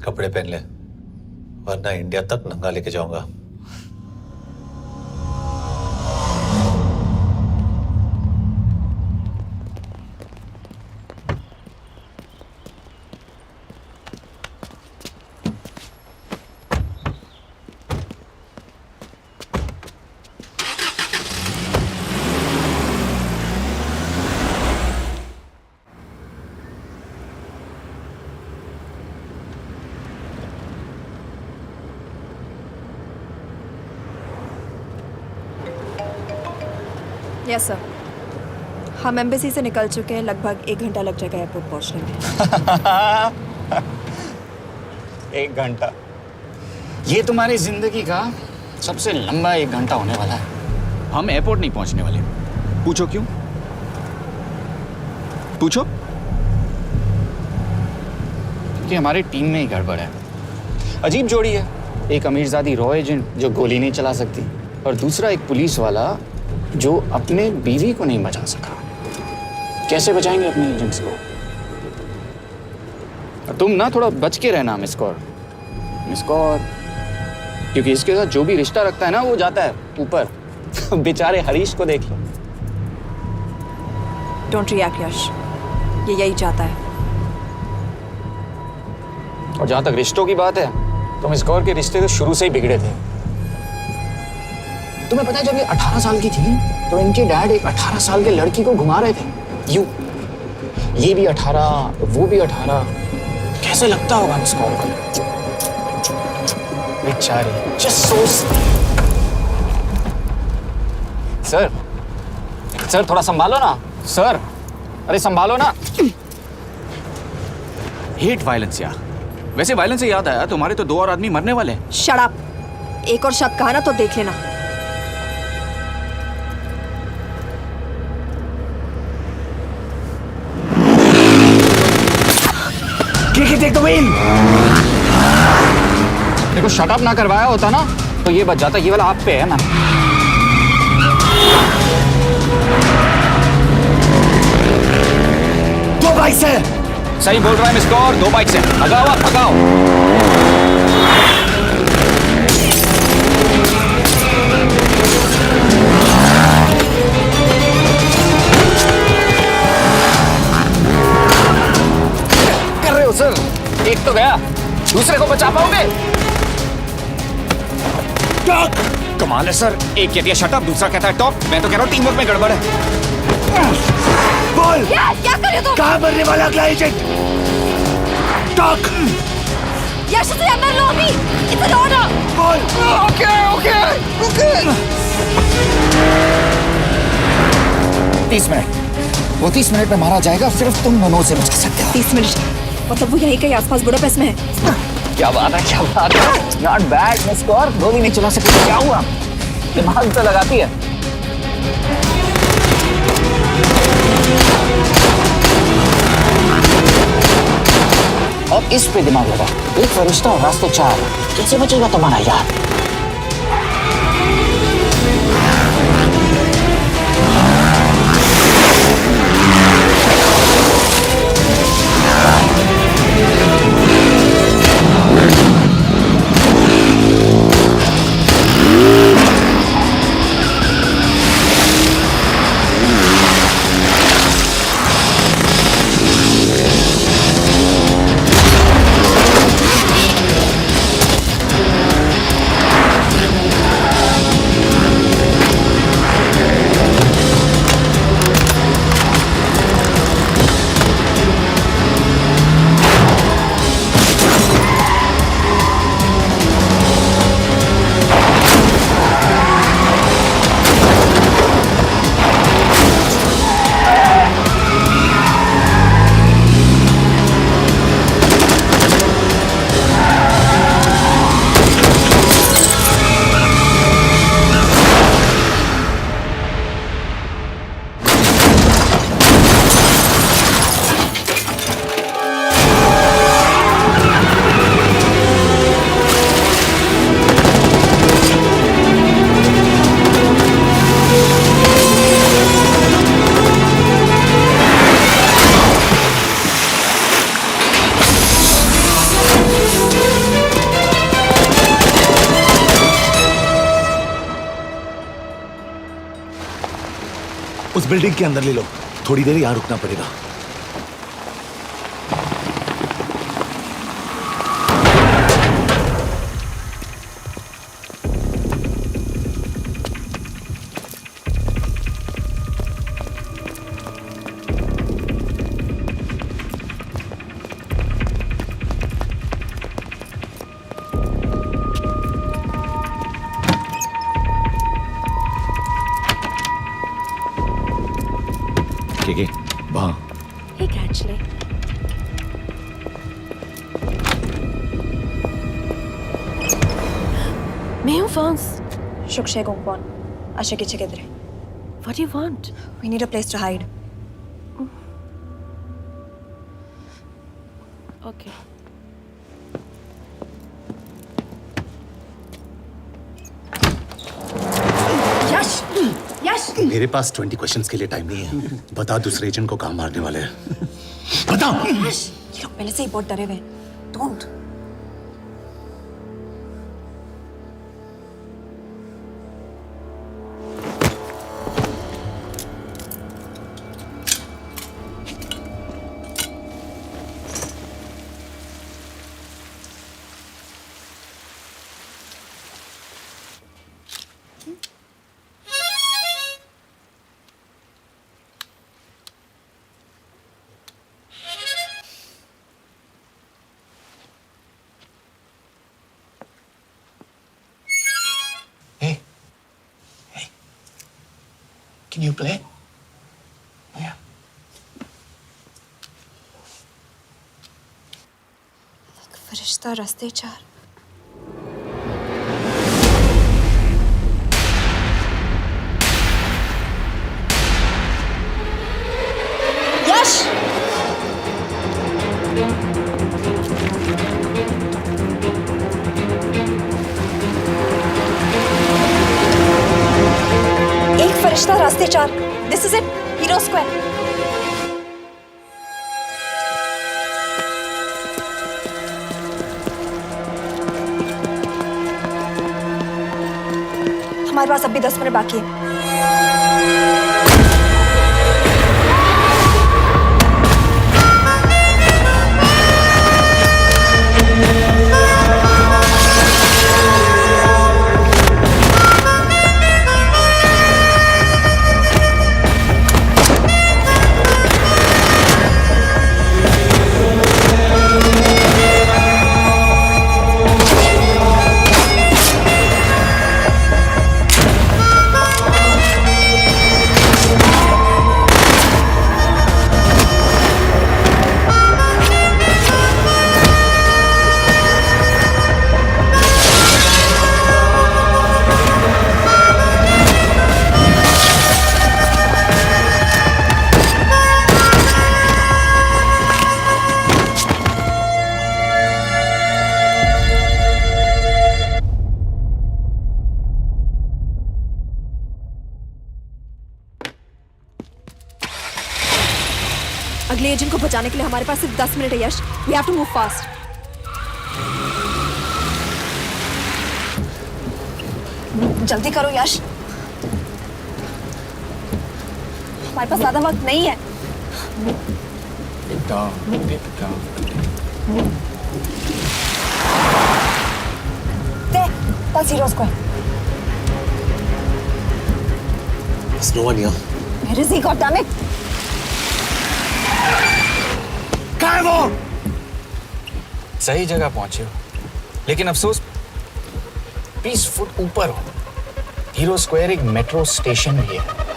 [SPEAKER 8] कपड़े पहन ले, वरना इंडिया तक नंगा लेके जाऊंगा।
[SPEAKER 12] यस सर, हम एम्बेसी से निकल चुके हैं। लगभग 1 घंटा लग जाएगा एयरपोर्ट पहुंचने में।
[SPEAKER 14] 1 घंटा? ये तुम्हारी जिंदगी का सबसे लंबा 1 घंटा होने वाला है। हम एयरपोर्ट नहीं पहुंचने वाले। पूछो क्यों? पूछो। क्योंकि हमारी टीम में ही गड़बड़ है। अजीब जोड़ी है, एक अमीरजादी रॉ एजेंट जो गोली नहीं चला सकती, और दूसरा एक पुलिस वाला जो अपने बीवी को नहीं बचा सका। कैसे बचाएंगे अपने एजेंट्स को? और तुम ना थोड़ा बच के रहना मिस कौर, क्योंकि इसके साथ जो भी रिश्ता रखता है ना वो जाता है ऊपर। बेचारे हरीश को देख लो।
[SPEAKER 12] डोंट रिएक्ट यश, ये यही चाहता है।
[SPEAKER 14] और जहां तक रिश्तों की बात है तो मिस कौर के रिश्ते तो शुरू से ही बिगड़े थे। तुम्हें पता है जब ये 18 साल की थी तो इनके डैड एक 18 साल के लड़की को घुमा रहे थे। यू ये भी 18, वो भी 18। कैसे लगता होगा इसको? बेचारी। Just so सर थोड़ा संभालो ना सर। अरे संभालो ना।
[SPEAKER 9] हेट वायलेंस यार। वैसे वायलेंस से याद आया, तुम्हारे तो 2 और आदमी मरने वाले हैं।
[SPEAKER 12] Shut up. एक और शब्द कहा ना तो देख लेना।
[SPEAKER 14] Take the wheel. देखो शट अप ना करवाया होता ना तो ये बच जाता। ये वाला आप पे है मैम। दो बाइक्स है। सही बोल रहा है मिस्टर और 2 बाइक्स है। भगाओ आप भगाओ। कर रहे हो सर? एक तो गया, दूसरे को बचा पाओगे? कमाल है सर। एक कहती है शट अप, दूसरा कहता है टॉप। मैं तो कह रहा हूँ टीम वर्क में गड़बड़ है। बोल
[SPEAKER 12] क्या कर रहे हो तुम?
[SPEAKER 14] कहाँ मरने वाला अगला एजेंट? टॉक।
[SPEAKER 12] यश से अंदर लो अभी। It's an order.
[SPEAKER 14] बोल। ओके। 30 मिनट। वो 30 मिनट में मारा जाएगा। सिर्फ तुम दोनों से बचा सकते हो।
[SPEAKER 12] 30 मिनट मतलब वो यहीं कहीं आसपास बुडापेस्ट में है।
[SPEAKER 14] क्या बात है, क्या बात है। Not bad miss Kaur. गोली नहीं चला सकती। क्या हुआ? दिमाग तो लगाती है। अब इस पे दिमाग लगा। एक फरिश्ता और रास्ते 4। कैसे बचेगा तुम्हारा यार?
[SPEAKER 8] उस बिल्डिंग के अंदर ले लो। थोड़ी देर यहाँ रुकना पड़ेगा। वहाँ
[SPEAKER 12] Hey, actually. मैं हूँ फ्रांस। शुक्शे गोंगपॉन। आशा की जगह दे। What do you want? We need a place to hide. Okay. यश, यश।
[SPEAKER 8] मेरे पास 20 क्वेश्चंस के लिए टाइम नहीं है। बता दूसरे एजेंट को कहाँ मारने वाले हैं। बता।
[SPEAKER 12] यश, ये लोग पहले से ही बहुत डरे हुए हैं। Don't.
[SPEAKER 14] Can you play? Yeah.
[SPEAKER 12] फरिश्ता रास्ते चार। यश! एक फरिश्ता रास्ते चार। This is it. Hero Square. हमारे पास अब भी 10 मिनट बाकी है। अगले एजेंट को बचाने के लिए हमारे पास सिर्फ 10 मिनट है Yash. We have to move fast. जल्दी करो यश, हमारे पास ज्यादा वक्त नहीं है। That's Hero Square.
[SPEAKER 8] There's no one here.
[SPEAKER 12] Where is he? God damn it!
[SPEAKER 14] कहाँ है वो? सही जगह पहुंचे हो, लेकिन अफसोस 20 फुट ऊपर हो। हीरो स्क्वायर एक मेट्रो स्टेशन भी है।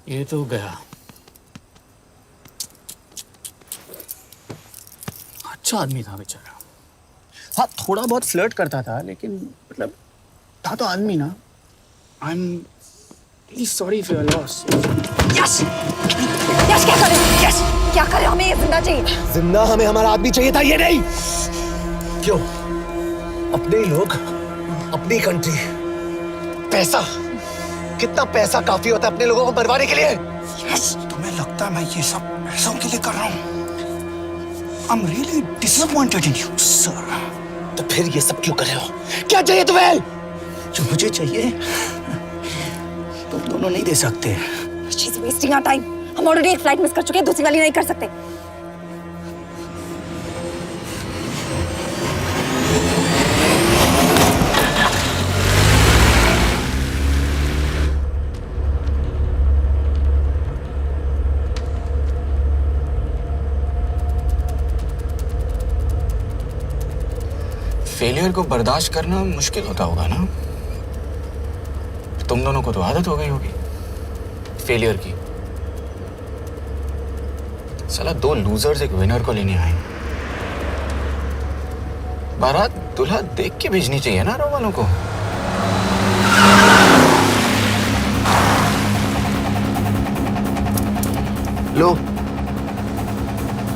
[SPEAKER 14] ये तो गया। अच्छा आदमी था बेचारा। हाँ, थोड़ा बहुत फ्लर्ट करता था, लेकिन मतलब था तो आदमी ना। I am really sorry for your loss.
[SPEAKER 12] Yash! Yash क्या करे? यश क्या करे? हमें ये जिंदा चाहिए।
[SPEAKER 8] जिंदा हमें हमारा आदमी चाहिए था, ये नहीं। क्यों? अपने लोग, अपनी कंट्री, पैसा। कितना पैसा काफी होता है अपने लोगों को मरवाने के लिए?
[SPEAKER 14] यस, तुम्हें लगता है मैं ये सब पैसों के लिए कर रहा हूँ? आई am really disappointed in you sir.
[SPEAKER 8] तो फिर ये सब क्यों कर रहे हो? क्या चाहिए तुम्हें?
[SPEAKER 14] जो मुझे चाहिए तुम दोनों नहीं दे सकते।
[SPEAKER 12] She's wasting our time. हम ऑलरेडी एक फ्लाइट मिस कर चुके हैं, दूसरी वाली नहीं कर सकते।
[SPEAKER 14] फेलियर को बर्दाश्त करना मुश्किल होता होगा ना? तुम दोनों को तो आदत हो गई होगी फेलियर की। साला 2 लूजर्स एक विनर को लेने आए। बारात दूल्हा देख के भेजनी चाहिए ना रो वालों को। लो,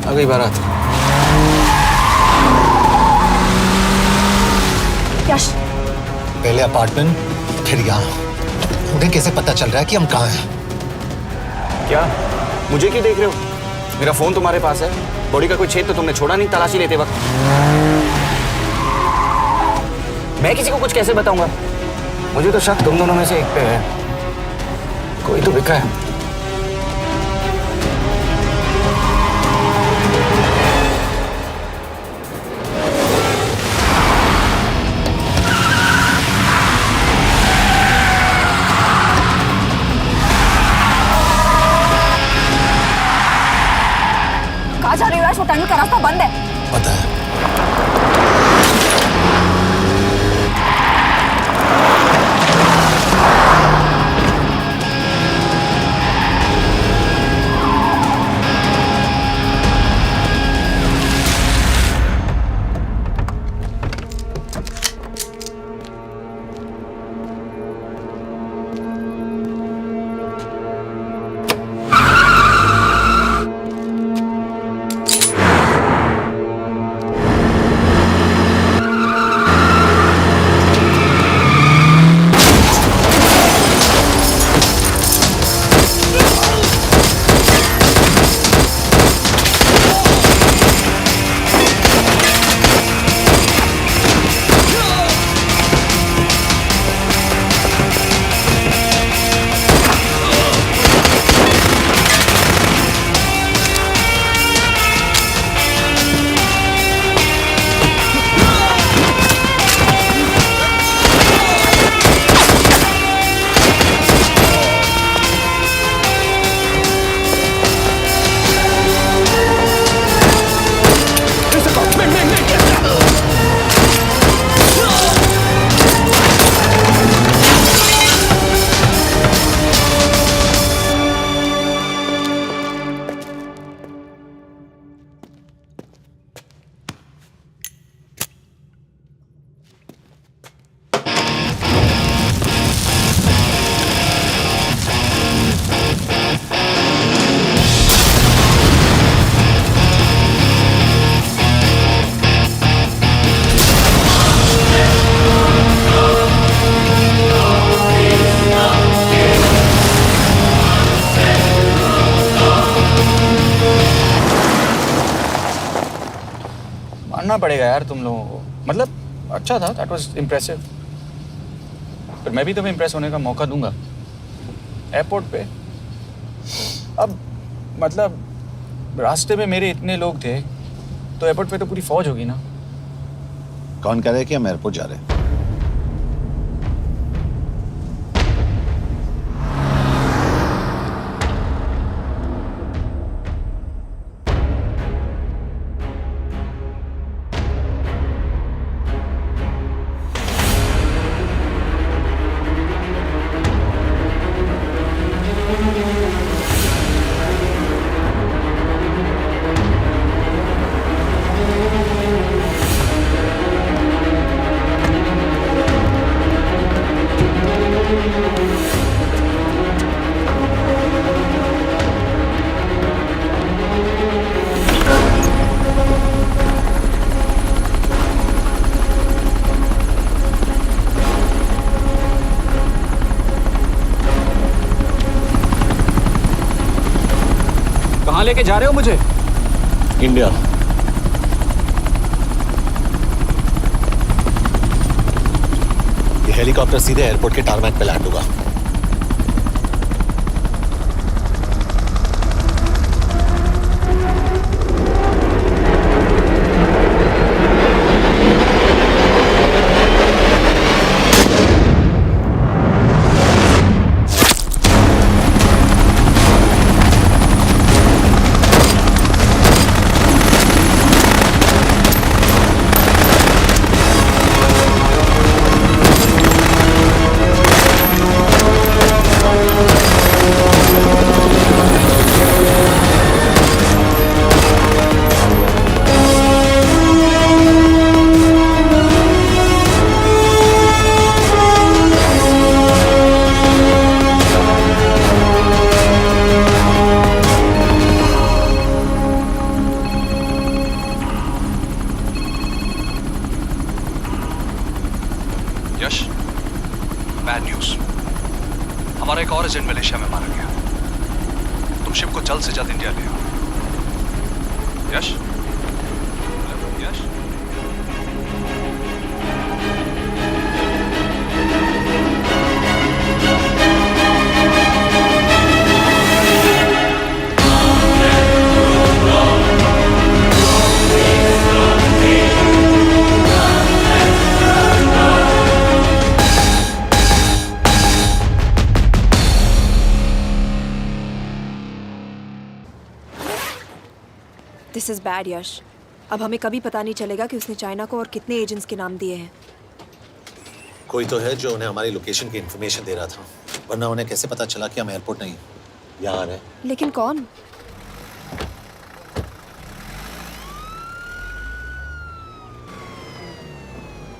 [SPEAKER 14] आ गई बारात।
[SPEAKER 8] पहले अपार्टमेंट, फिर यहाँ। उन्हें कैसे पता चल रहा है कि हम कहाँ हैं?
[SPEAKER 14] क्या मुझे क्यों देख रहे हो? मेरा फोन तुम्हारे पास है। बॉडी का कोई छेद तो तुमने छोड़ा नहीं तलाशी लेते वक्त। मैं किसी को कुछ कैसे बताऊंगा? मुझे तो शक तुम दोनों में से एक पे है। कोई तो बिका है।
[SPEAKER 12] कहाँ जा रही हो? वो टनल का रास्ता बंद है।
[SPEAKER 8] पता है।
[SPEAKER 14] मानना पड़ेगा यार तुम लोगों को। मतलब अच्छा था, दैट वाज इम्प्रेसिव। पर मैं भी तुम्हें इम्प्रेस होने का मौका दूंगा एयरपोर्ट पे। अब मतलब रास्ते में मेरे इतने लोग थे तो एयरपोर्ट पे तो पूरी फौज होगी ना।
[SPEAKER 8] कौन कह रहा है कि हम एयरपोर्ट जा रहे हैं?
[SPEAKER 14] कहाँ लेके जा रहे हो मुझे?
[SPEAKER 8] इंडिया। ये हेलीकॉप्टर सीधे एयरपोर्ट के टारमैक पे लैंड होगा।
[SPEAKER 5] हमारा एक और एजेंट मलेशिया में मारा गया। तुम शिप को जल्द से जल्द इंडिया ले आओ। यश, यश,
[SPEAKER 12] दिस इज बैड यश। अब हमें कभी पता नहीं चलेगा कि उसने चाइना को और कितने एजेंट्स के नाम दिए हैं।
[SPEAKER 8] कोई तो है जो उन्हें हमारी लोकेशन की इंफॉर्मेशन दे रहा था, वरना उन्हें कैसे पता चला कि हम एयरपोर्ट नहीं यहाँ आ रहे हैं?
[SPEAKER 12] लेकिन कौन?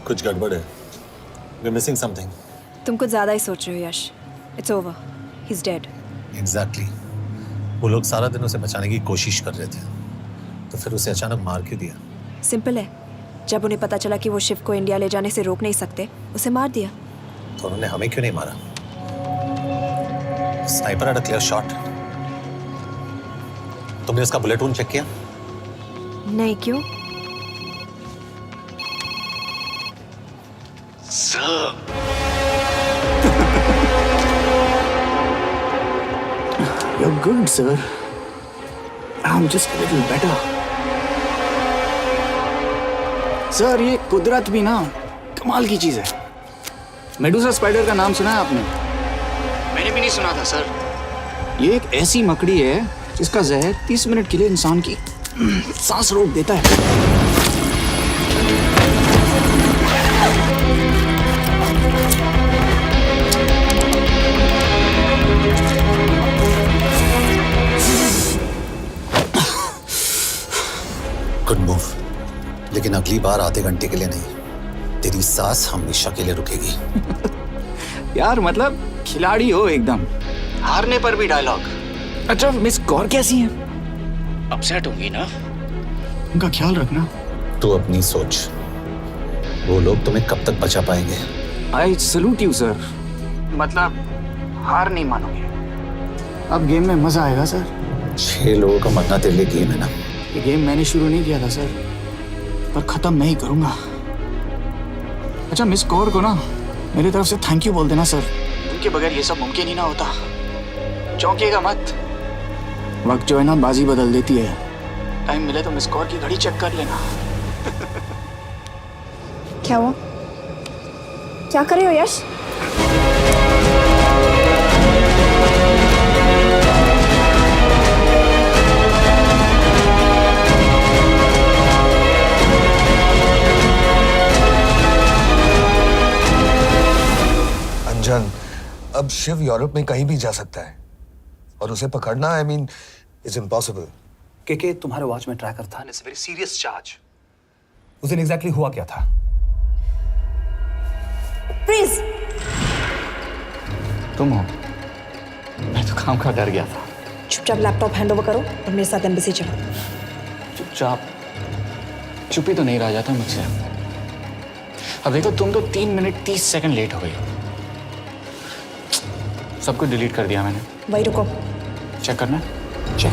[SPEAKER 8] कुछ गड़बड़ है। We're missing something.
[SPEAKER 12] तुम कुछ ज्यादा ही सोच रहे हो Yash. It's over, he is dead.
[SPEAKER 8] Exactly. वो लोग सारा दिन उसे बचाने की कोशिश कर रहे थे, तो फिर उसे अचानक मार क्यों दिया?
[SPEAKER 12] सिंपल है, जब उन्हें पता चला कि वो शिव को इंडिया ले जाने से रोक नहीं सकते, उसे मार दिया।
[SPEAKER 8] तो उन्होंने हमें क्यों नहीं मारा? Sniper had a clear shot. तुमने उसका बुलेट वूंड चेक किया?
[SPEAKER 12] नहीं, क्यों?
[SPEAKER 14] You're good, sir. I'm just a little better. Sir, ये कुदरत भी ना कमाल की चीज है। मेडुसा स्पाइडर का नाम सुना है आपने? मैंने भी नहीं सुना था सर। ये एक ऐसी मकड़ी है जिसका जहर 30 मिनट के लिए इंसान की सांस रोक देता है।
[SPEAKER 8] गुड मूव, लेकिन अगली बार आधे घंटे के लिए नहीं, तेरी सांस हमेशा के लिए रुकेगी।
[SPEAKER 14] यार मतलब खिलाड़ी हो एकदम, हारने पर भी डायलॉग। अच्छा, मिस कौर कैसी हैं? अपसेट होंगी ना? उनका ख्याल रखना।
[SPEAKER 8] तू अपनी सोच, वो लोग तुम्हें कब तक बचा पाएंगे?
[SPEAKER 14] I salute you sir. मतलब हार नहीं मानोगे। अब गेम में मजा आएगा सर।
[SPEAKER 8] 6 लोगों का मरना तेरे लिए गेम है ना?
[SPEAKER 14] ये गेम मैंने शुरू नहीं किया था सर, पर खत्म मैं ही करूंगा। अच्छा, मिस कौर को ना मेरी तरफ से थैंक यू बोल देना सर। उनके बगैर ये सब मुमकिन ही ना होता। चौंकिएगा मत, वक्त जो है ना बाजी बदल देती है। टाइम मिले तो मिस कौर की घड़ी चेक कर लेना।
[SPEAKER 12] क्या हुआ? क्या कर रहे हो यश?
[SPEAKER 1] अंजन, अब शिव यूरोप में कहीं भी जा सकता है और उसे पकड़ना, आई मीन, इज इम्पॉसिबल।
[SPEAKER 5] के तुम्हारे वॉच में ट्रैकर था, इट्स वेरी सीरियस चार्ज। उस दिन एग्जैक्टली हुआ क्या था?
[SPEAKER 12] प्लीज।
[SPEAKER 14] तुम हो? मैं तो काम का डर गया था।
[SPEAKER 12] चुपचाप लैपटॉप हैंड ओवर करो और मेरे साथ एम्बेसी चलो।
[SPEAKER 14] चुपचाप? चुप ही तो नहीं रहा जाता मुझसे। अब देखो, तुम तो 3 मिनट 30 सेकंड लेट हो गई। सब कुछ डिलीट कर दिया मैंने।
[SPEAKER 12] वही रुको,
[SPEAKER 14] चेक करना। Check.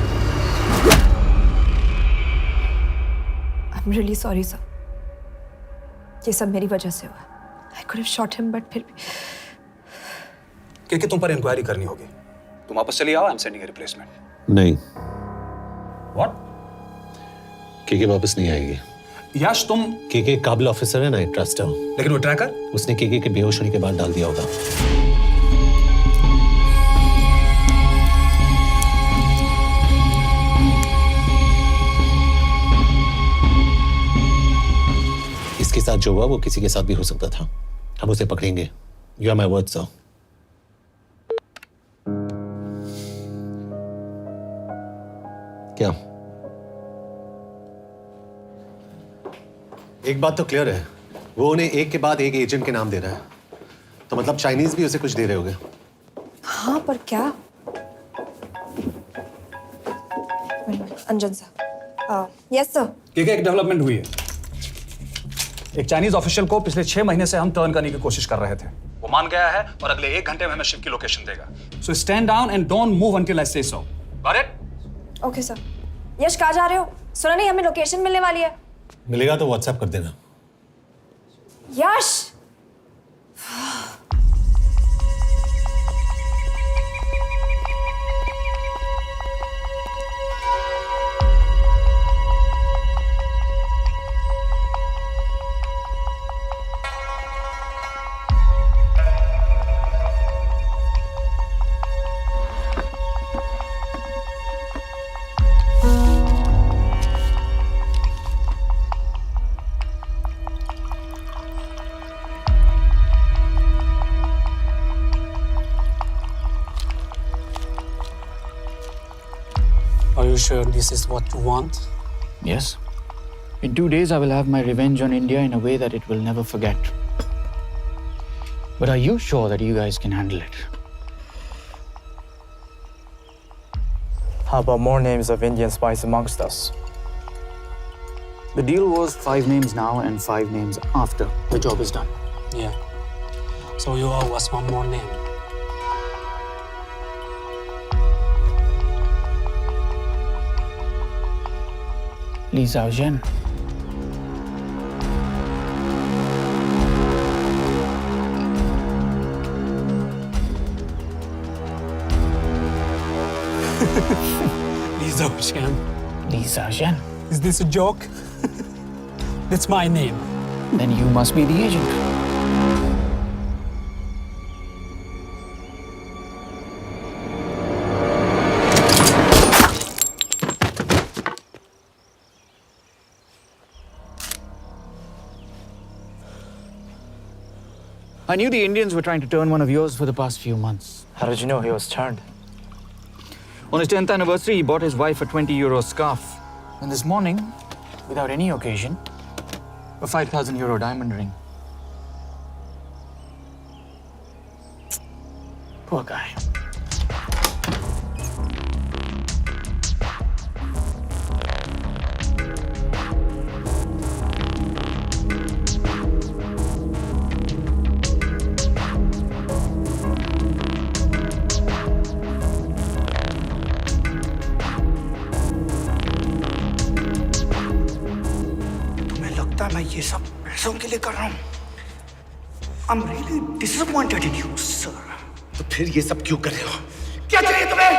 [SPEAKER 12] I am really sorry sir, ये सब मेरी वजह से हुआ। I could have shot him, but फिर भी।
[SPEAKER 5] कि तुम पर इंक्वायरी करनी होगी। तुम वापस चली आओ, I am sending a replacement.
[SPEAKER 8] नहीं।
[SPEAKER 5] व्हाट?
[SPEAKER 8] के वापस नहीं आएगी।
[SPEAKER 5] यश, तुम
[SPEAKER 8] के काबिल ऑफिसर है ना, आई ट्रस्ट है।
[SPEAKER 5] लेकिन वो ट्रैकर
[SPEAKER 8] उसने के बेहोश होने के बाद डाल दिया होगा। इसके साथ जो हुआ वो किसी के साथ भी हो सकता था। हम उसे पकड़ेंगे। You are my word sir. क्या? एक बात तो क्लियर है, वो उन्हें एक के बाद एक एजेंट के नाम दे रहा है, तो मतलब चाइनीज भी उसे कुछ दे रहे होंगे।
[SPEAKER 12] हाँ, पर क्या? अंजन सर। Yes sir.
[SPEAKER 5] एक डेवलपमेंट हुई है। एक चाइनीज ऑफिशियल को पिछले 6 महीने से हम टर्न करने की कोशिश कर रहे थे। वो मान गया है और अगले 1 घंटे में हमें शिव की लोकेशन देगा। So stand down and don't move until I say so. Got it?
[SPEAKER 12] Okay sir. Yash, कहाँ जा रहे हो? सुना नहीं, हमें लोकेशन मिलने वाली है।
[SPEAKER 8] मिलेगा तो व्हाट्सएप कर देना।
[SPEAKER 12] यश,
[SPEAKER 15] Are you sure this is what you want?
[SPEAKER 14] Yes. In 2 days, I will have my revenge on India in a way that it will never forget. But are you sure that you guys can handle it?
[SPEAKER 15] How about more names of Indian spies amongst us?
[SPEAKER 14] The deal was 5 names now and 5 names after the job is done.
[SPEAKER 15] Yeah. So you owe us one more name.
[SPEAKER 14] Li Xiaozhen.
[SPEAKER 15] Li Xiaozhen.
[SPEAKER 14] Li Xiaozhen.
[SPEAKER 15] Is this a joke? That's my name.
[SPEAKER 14] Then you must be the agent. I knew the Indians were trying to turn one of yours for the past few months.
[SPEAKER 15] How did you know he was turned?
[SPEAKER 14] On his 10th anniversary, he bought his wife a 20 € scarf. And this morning, without any occasion, a 5,000 € diamond ring. Poor guy.
[SPEAKER 3] मैं ये सब पैसों के लिए कर रहा हूँ। I'm really disappointed in you, sir.
[SPEAKER 8] तो फिर ये सब क्यों कर रहे हो? क्या चाहिए तुम्हें?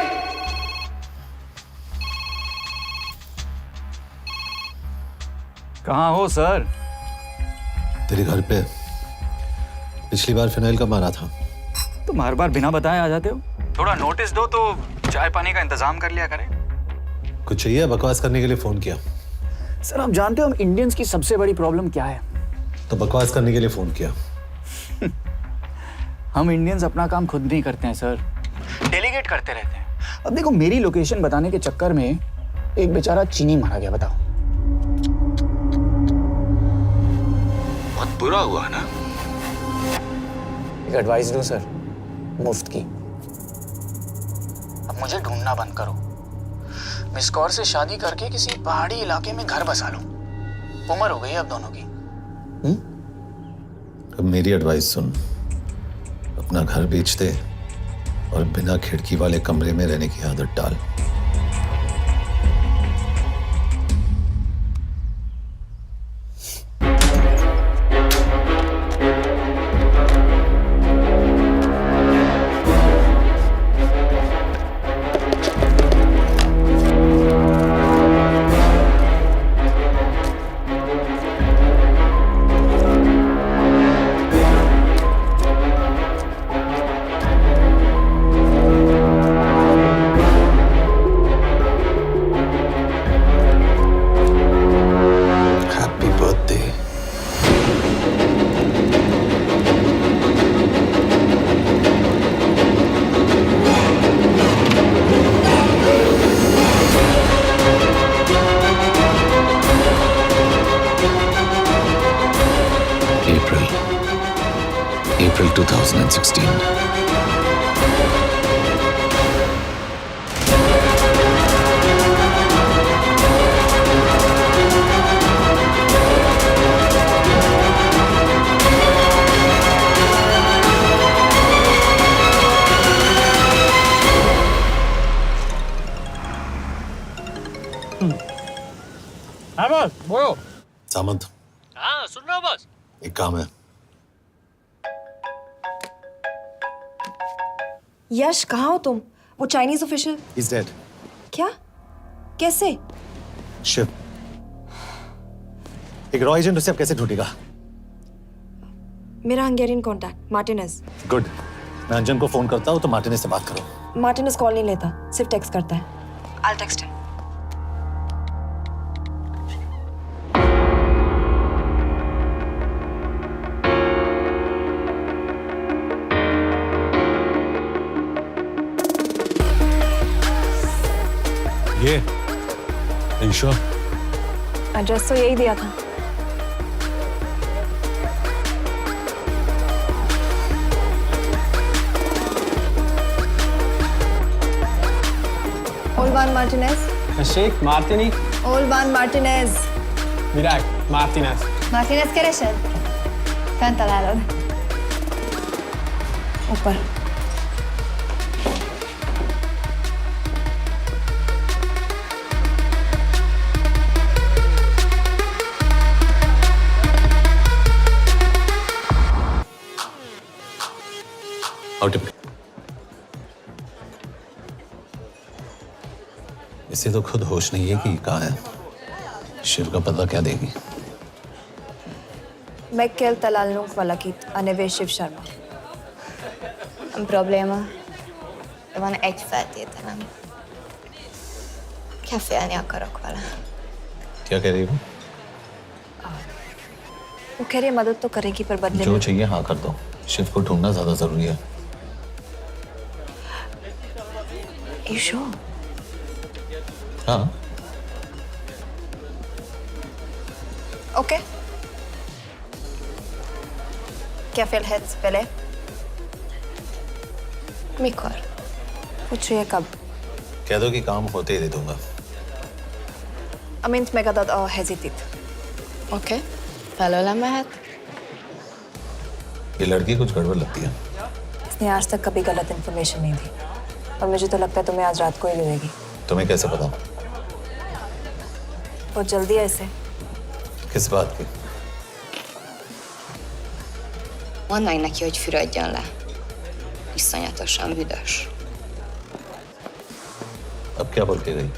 [SPEAKER 14] कहाँ हो सर?
[SPEAKER 8] तेरे घर पे पिछली बार फिनाइल का मारा था।
[SPEAKER 14] तुम हर बार बिना बताए आ जाते हो। थोड़ा नोटिस दो तो चाय पानी का इंतजाम कर लिया करें।
[SPEAKER 8] कुछ चाहिए? बकवास करने के लिए फोन किया।
[SPEAKER 14] सर आप जानते हो हम इंडियंस की सबसे बड़ी प्रॉब्लम क्या है?
[SPEAKER 8] तो बकवास करने के लिए फोन किया।
[SPEAKER 14] हम इंडियंस अपना काम खुद नहीं करते हैं सर, डेलीगेट करते रहते हैं। अब देखो मेरी लोकेशन बताने के चक्कर में एक बेचारा चीनी मारा गया, बताओ।
[SPEAKER 9] बहुत बुरा हुआ ना?
[SPEAKER 3] एक एडवाइस दूं सर, मुफ्त की।
[SPEAKER 14] अब मुझे ढूंढना बंद करो। मिस कौर से शादी करके किसी पहाड़ी इलाके में घर बसा लो। उम्र हो गई अब दोनों की।
[SPEAKER 8] अब मेरी एडवाइस सुन, अपना घर बेच दे और बिना खिड़की वाले कमरे में रहने की आदत डाल।
[SPEAKER 9] April 2016.
[SPEAKER 8] हाँ बॉस बोलो।
[SPEAKER 7] सामंत,
[SPEAKER 8] हाँ सुन रहा हूँ बॉस।
[SPEAKER 7] एक काम है।
[SPEAKER 12] यश कहाँ हो तुम? वो चाइनीज ऑफिशियल
[SPEAKER 7] He's dead.
[SPEAKER 12] क्या? कैसे?
[SPEAKER 7] शिव, एक रॉ एजेंट उसे अब कैसे ढूंढेगा?
[SPEAKER 12] मेरा हंगेरियन कॉन्टैक्ट मार्टिनेज।
[SPEAKER 7] गुड, मैं अंजन को फोन करता हूँ तो मार्टिनेज से बात करो।
[SPEAKER 12] मार्टिनेज कॉल नहीं लेता, सिर्फ टेक्स्ट करता है। I'll text him.
[SPEAKER 7] ये ईशा,
[SPEAKER 12] एड्रेस तो यही दिया था। Olvan Martinez.
[SPEAKER 6] Sheikh Martini.
[SPEAKER 12] Olvan Martinez.
[SPEAKER 6] Virak Martinez.
[SPEAKER 12] Martinez keresed? Fent találod. ऊपर।
[SPEAKER 7] इसे तो खुद होश नहीं है कि कहाँ है। शिव का पता क्या देगी?
[SPEAKER 12] Mekkel találnunk valakit, a neve Shiv Sharma.
[SPEAKER 16] Probléma. Van egy feltételem. Kefélni akarok vele.
[SPEAKER 7] क्या कह रही हो?
[SPEAKER 12] वो कह रही है मदद तो करेगी पर बदले
[SPEAKER 7] जो
[SPEAKER 12] में
[SPEAKER 7] चाहिए हाँ कर दो। शिव को ढूंढना ज्यादा जरूरी है।
[SPEAKER 12] You sure?
[SPEAKER 7] हाँ।
[SPEAKER 12] Okay. क्या félhetsz vele?
[SPEAKER 16] Mikor?
[SPEAKER 12] पूछ रही है कब?
[SPEAKER 7] कह दो कि काम होते ही दे दूंगा।
[SPEAKER 12] Amint megadod a hezitit.
[SPEAKER 16] Oké. Felőlem mehet?
[SPEAKER 7] ये लड़की कुछ गड़बड़ लगती है।
[SPEAKER 12] इसने आज तक कभी गलत इन्फॉर्मेशन नहीं दी और मुझे तो लगता है तुम्हें आज रात को ही मिलेगी।
[SPEAKER 7] तुम्हें कैसे पता?
[SPEAKER 12] बहुत जल्दी है इसे।
[SPEAKER 7] किस बात की?
[SPEAKER 16] Mondd meg neki, hogy fürödjön le. Iszonyatosan büdös.
[SPEAKER 7] अब क्या बोल के गई?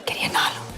[SPEAKER 12] करिए ना लो।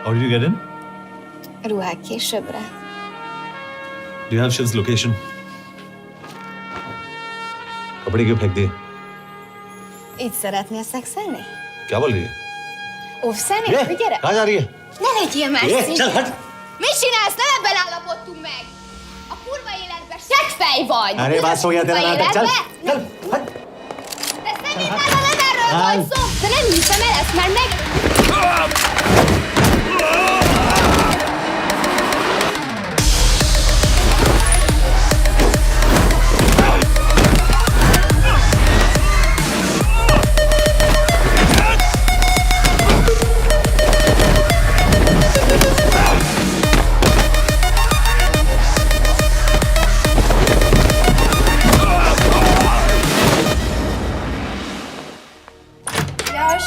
[SPEAKER 7] How did you get in?
[SPEAKER 16] Ruhák későbbre.
[SPEAKER 7] Do you have Shiv's location? कपड़े क्यों फेंक दिए?
[SPEAKER 16] Így szeretnél szexelni?
[SPEAKER 7] क्या बोल रही है?
[SPEAKER 16] Óvszeni?
[SPEAKER 7] ये,
[SPEAKER 16] Gyere!
[SPEAKER 7] कहाँ जा रही है?
[SPEAKER 16] Ne legyél már
[SPEAKER 7] ये,
[SPEAKER 16] szíves!
[SPEAKER 7] चल हट!
[SPEAKER 16] Mit csinálsz? Nem ebben állapodtunk meg! A kurva életben seggfej vagy!
[SPEAKER 7] अरे बात हो गया तेरा नाटक, चल! चल, हट!
[SPEAKER 16] De szerintem nem erről van szó! De nem hiszem el ezt már meg...
[SPEAKER 12] यश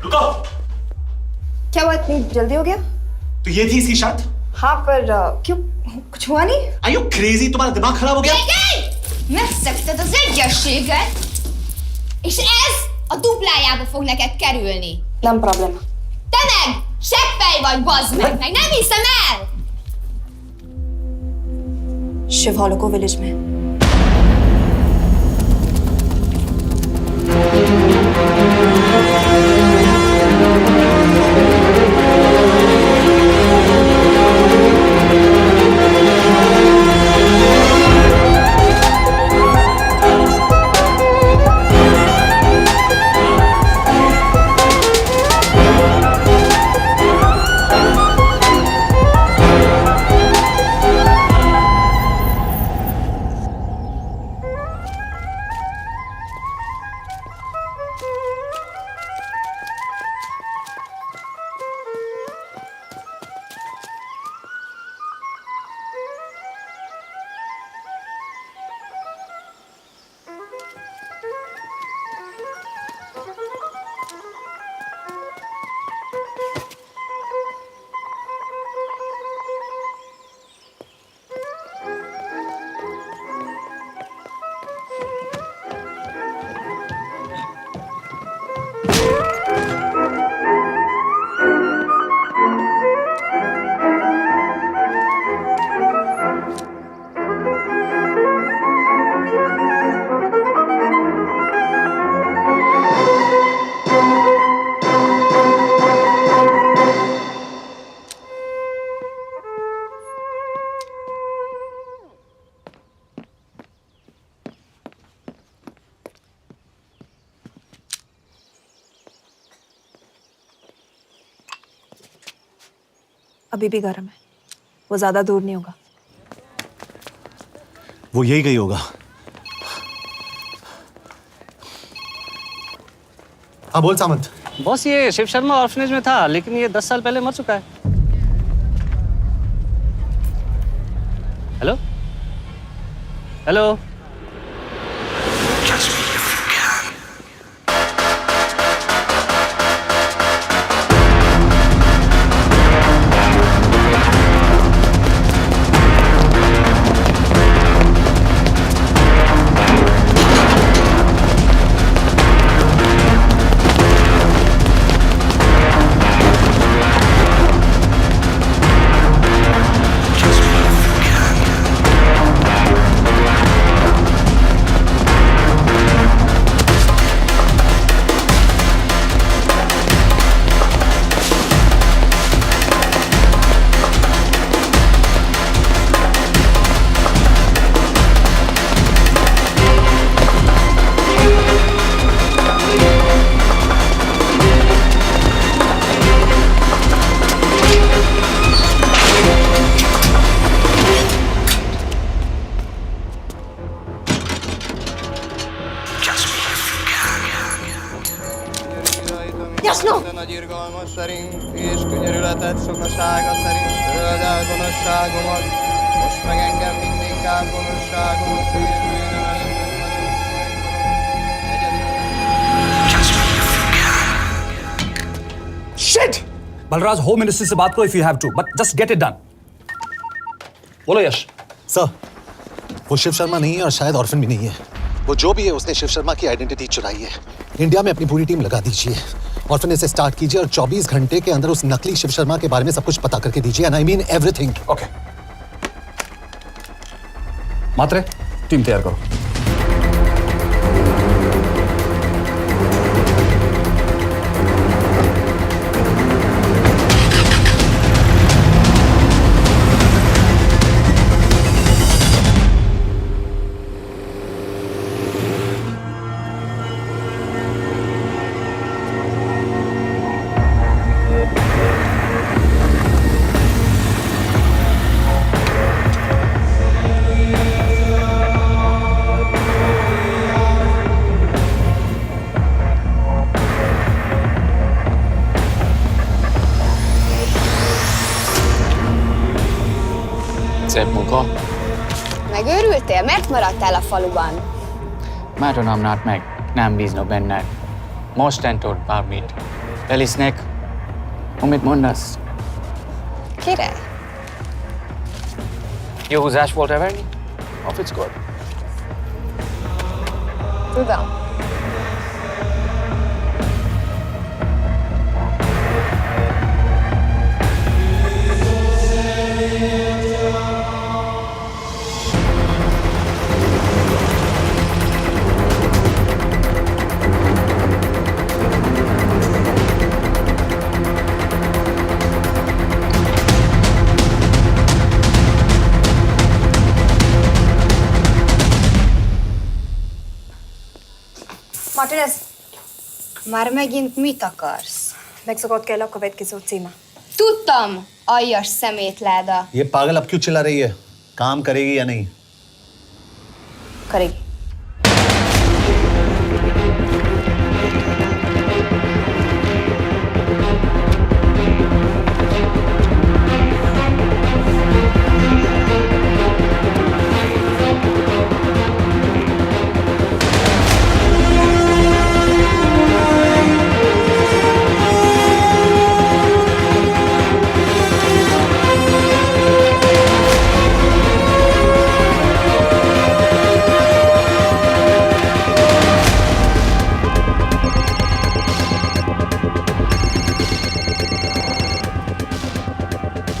[SPEAKER 8] रुको।
[SPEAKER 12] क्या हुआ? इतनी जल्दी हो गया?
[SPEAKER 8] तो ये थी इसकी शर्त?
[SPEAKER 12] हाँ पर क्यों? कुछ हुआ नहीं?
[SPEAKER 8] Are you crazy? तुम्हारा दिमाग खराब हो गया?
[SPEAKER 16] Megszegted az egyességet, és ez a duplájába fog neked kerülni.
[SPEAKER 12] Nem problema.
[SPEAKER 16] Te meg seggfej vagy, bazd meg nem hiszem el!
[SPEAKER 12] Shiv Holloko village में। अभी भी गर्म है, वो ज्यादा दूर नहीं होगा।
[SPEAKER 8] वो यही गई होगा। हाँ बोल सामंत।
[SPEAKER 17] बॉस ये शिव शर्मा ऑर्फनेज में था, लेकिन ये 10 साल पहले मर चुका है। Hello hello.
[SPEAKER 12] Jasno!
[SPEAKER 7] Nagy irgalmas szerint és könyörületet sokasága szerint töröld el gonoszságomat, most meg engem mindinkább gonoszságom szívbűnöm
[SPEAKER 5] Shit! Balraj home ministry से बात करो if you have to, but just get it done. बोलो यश।
[SPEAKER 8] सर, वो शिव शर्मा नहीं है और शायद ऑर्फन भी नहीं है। वो जो भी है उसने शिव शर्मा की आइडेंटिटी चुराई है। इंडिया में अपनी पूरी टीम लगा दीजिए, ऑर्फनेज से स्टार्ट कीजिए और 24 घंटे के अंदर उस नकली शिव शर्मा के बारे में सब कुछ पता करके दीजिए। And I mean everything.
[SPEAKER 5] Okay. Matre, team तैयार करो।
[SPEAKER 14] Szép munka.
[SPEAKER 16] Megőrültél? Miért maradtál a faluban?
[SPEAKER 14] Már tudom meg, nem bíznak benned. Mostantól bármit. Elisznek, amit mondasz.
[SPEAKER 16] Király.
[SPEAKER 14] Jó húzás volt everni? Off it's good.
[SPEAKER 16] Tudom.
[SPEAKER 12] Martinez,
[SPEAKER 16] Már megint mit akarsz?
[SPEAKER 12] Mexikót kell a következő címe.
[SPEAKER 16] Tudtam, aljas szemétláda.
[SPEAKER 8] ये पागल अब क्यों चिल्ला रही है? काम करेगी या नहीं?
[SPEAKER 12] करेगी।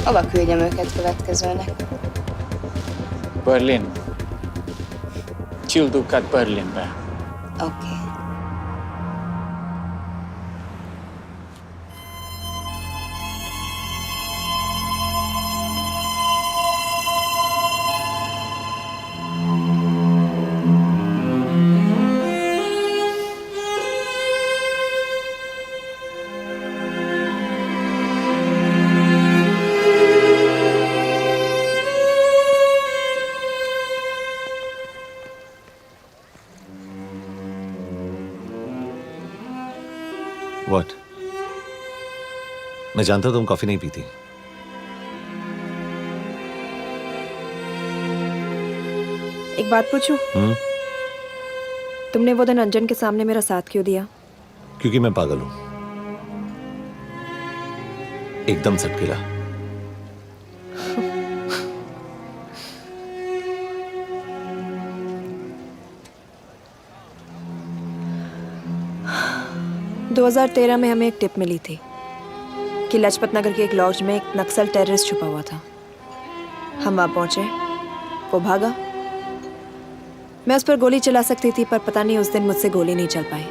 [SPEAKER 16] Hova küldjem őket következőnek?
[SPEAKER 14] Berlin. Küldük Berlinbe.
[SPEAKER 16] Oké.
[SPEAKER 13] मैं जानता हूं तुम कॉफी नहीं पीती।
[SPEAKER 12] एक बात पूछूं? तुमने वो दिन अंजन के सामने मेरा साथ क्यों दिया?
[SPEAKER 13] क्योंकि मैं पागल हूं, एकदम सटकेला।
[SPEAKER 12] दो 2013 में हमें एक टिप मिली थी कि लाजपत नगर के एक लॉज में एक नक्सल टेररिस्ट छुपा हुआ था। हम वहां पहुंचे, वो भागा। मैं उस पर गोली चला सकती थी, पर पता नहीं उस दिन मुझसे गोली नहीं चल पाई।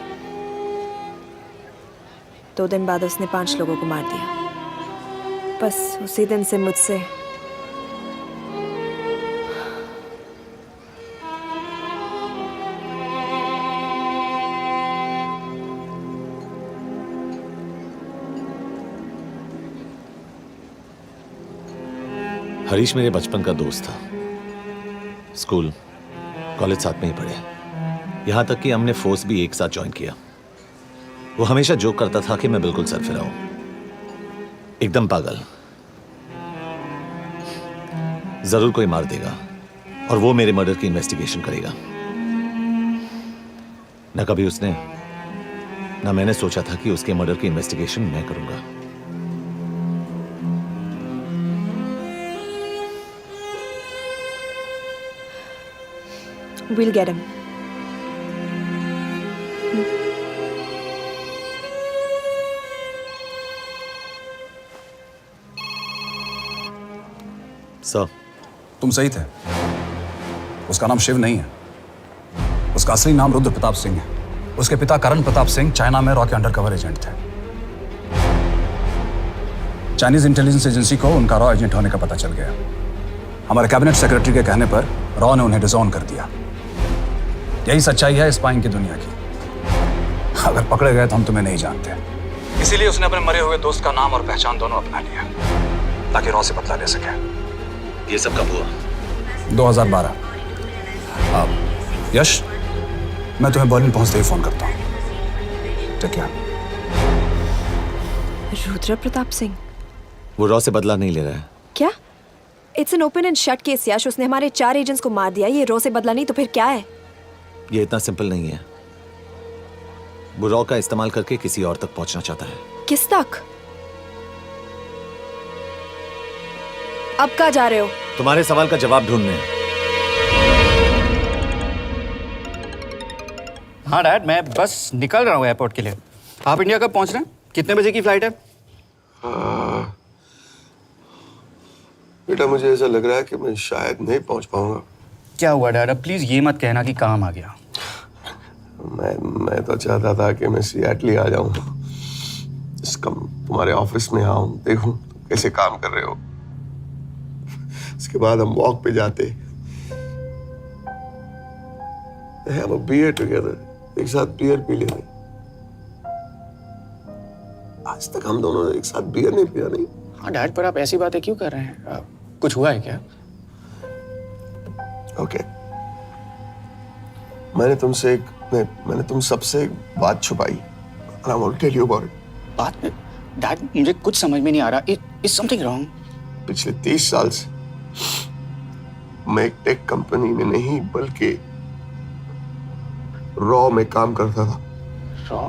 [SPEAKER 12] 2 दिन बाद उसने 5 लोगों को मार दिया। बस उसी दिन से मुझसे
[SPEAKER 13] हरीश मेरे बचपन का दोस्त था। स्कूल कॉलेज साथ में ही पढ़े, यहां तक कि हमने फोर्स भी एक साथ ज्वाइन किया। वो हमेशा जोक करता था कि मैं बिल्कुल सरफिरा हूं, एकदम पागल। जरूर कोई मार देगा और वो मेरे मर्डर की इन्वेस्टिगेशन करेगा। न कभी उसने न मैंने सोचा था कि उसके मर्डर की इन्वेस्टिगेशन मैं करूंगा।
[SPEAKER 12] We'll get him.
[SPEAKER 13] सर,
[SPEAKER 5] तुम सही थे। उसका नाम शिव नहीं है, उसका असली नाम रुद्र प्रताप सिंह है। उसके पिता करण प्रताप सिंह चाइना में रॉ के अंडरकवर एजेंट थे। चाइनीज इंटेलिजेंस एजेंसी को उनका रॉ एजेंट होने का पता चल गया। हमारे कैबिनेट सेक्रेटरी के कहने पर रॉ ने उन्हें डिसऑन कर दिया। यही सच्चाई है स्पाइंग की दुनिया की। अगर पकड़े गए तो हम तुम्हें नहीं जानते, इसीलिए उसने अपने मरे हुए दोस्त का नाम और पहचान दोनों अपना लिया ताकि रॉ से बदला ले सके।
[SPEAKER 13] ये सब कब हुआ?
[SPEAKER 5] 2012। अब यश, मैं तुम्हें बर्लिन पहुंचते ही फोन करता हूं। ठीक है?
[SPEAKER 12] रुद्र प्रताप सिंह
[SPEAKER 13] वो रॉ से बदला नहीं ले रहा है।
[SPEAKER 12] क्या? It's an open and shut case Yash. उसने हमारे 4 एजेंट्स को मार दिया। ये रॉ से बदला नहीं तो फिर क्या है?
[SPEAKER 13] ये इतना सिंपल नहीं है। वो रॉ का इस्तेमाल करके किसी और तक पहुंचना चाहता है।
[SPEAKER 12] किस तक? अब कहाँ जा रहे हो?
[SPEAKER 13] तुम्हारे सवाल का जवाब ढूंढने।
[SPEAKER 14] हाँ डैड, मैं बस निकल रहा हूँ एयरपोर्ट के लिए। आप इंडिया कब पहुंच रहे हैं? कितने बजे की फ्लाइट है?
[SPEAKER 1] बेटा, मुझे ऐसा लग रहा है कि मैं शायद नहीं पहुंच पाऊंगा।
[SPEAKER 14] क्या हुआ डैड? अब प्लीज ये मत कहना कि काम आ गया।
[SPEAKER 1] मैं तो चाहता था कि मैं सियाटली आ जाऊं, तुम्हारे ऑफिस में आऊं, देखूं तुम कैसे काम कर रहे हो। उसके बाद हम वॉक पे जाते, have a beer together, एक साथ बियर पी लेते। आज तक हम दोनों ने एक साथ बियर नहीं पिया। नहीं?
[SPEAKER 14] हाँ डैड, पर आप ऐसी बातें क्यों कर रहे हैं? कुछ हुआ है क्या?
[SPEAKER 1] ओके, मैंने तुम सबसे एक बात छुपाई। And I want to tell you about it.
[SPEAKER 14] बात में डैड, मुझे कुछ समझ में नहीं आ रहा। Is something wrong?
[SPEAKER 1] पिछले 30 साल से मैं एक टेक कंपनी में नहीं बल्कि रॉ में काम करता था।
[SPEAKER 14] रॉ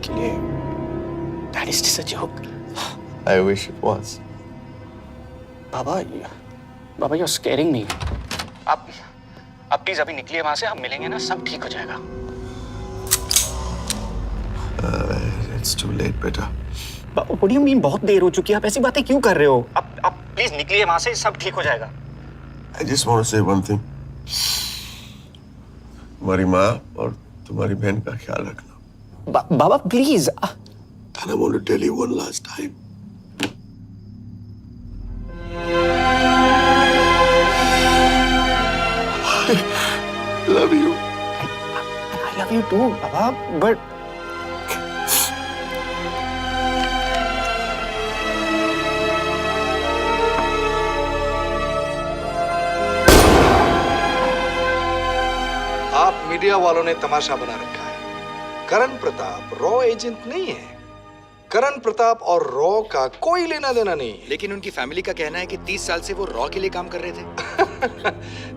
[SPEAKER 14] के लिए? That is just a joke.
[SPEAKER 1] I wish it was.
[SPEAKER 14] Baba you're scaring me. आप प्लीज अभी निकलिए वहां से, आप मिलेंगे ना, सब ठीक हो जाएगा।
[SPEAKER 1] It's too late, बेटा।
[SPEAKER 14] What do you mean बहुत देर हो चुकी है? आप ऐसी बातें क्यों कर रहे हो? आप प्लीज निकलिए वहां से, सब ठीक हो जाएगा।
[SPEAKER 1] I just want to say one thing. तुम्हारी माँ और तुम्हारी बहन का ख्याल रखना।
[SPEAKER 14] बाबा please.
[SPEAKER 1] And I want to tell you one last time. I love you.
[SPEAKER 14] I love you too, Baba, but
[SPEAKER 8] आप मीडिया वालों ने तमाशा बना रखा है। करण प्रताप रॉ एजेंट नहीं है।
[SPEAKER 18] करण प्रताप और रॉ का कोई लेना देना नहीं है।
[SPEAKER 8] लेकिन उनकी फैमिली का कहना है कि 30 साल से वो रॉ के लिए काम कर रहे थे।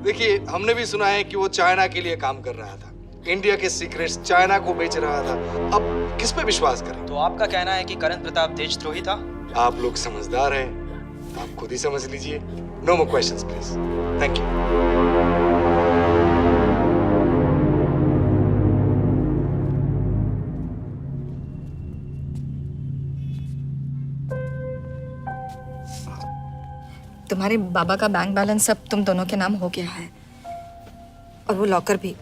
[SPEAKER 18] देखिए, हमने भी सुना है कि वो चाइना के लिए काम कर रहा था, इंडिया के सीक्रेट्स चाइना को बेच रहा था। अब किस पे विश्वास करें?
[SPEAKER 15] तो आपका कहना है कि करण प्रताप देशद्रोही था?
[SPEAKER 18] आप लोग समझदार हैं, आप खुद ही समझ लीजिए। No more questions please. Thank you.
[SPEAKER 12] तुम्हारे बाबा का बैंक बैलेंस अब तुम दोनों के नाम हो गया है, और वो लॉकर भी।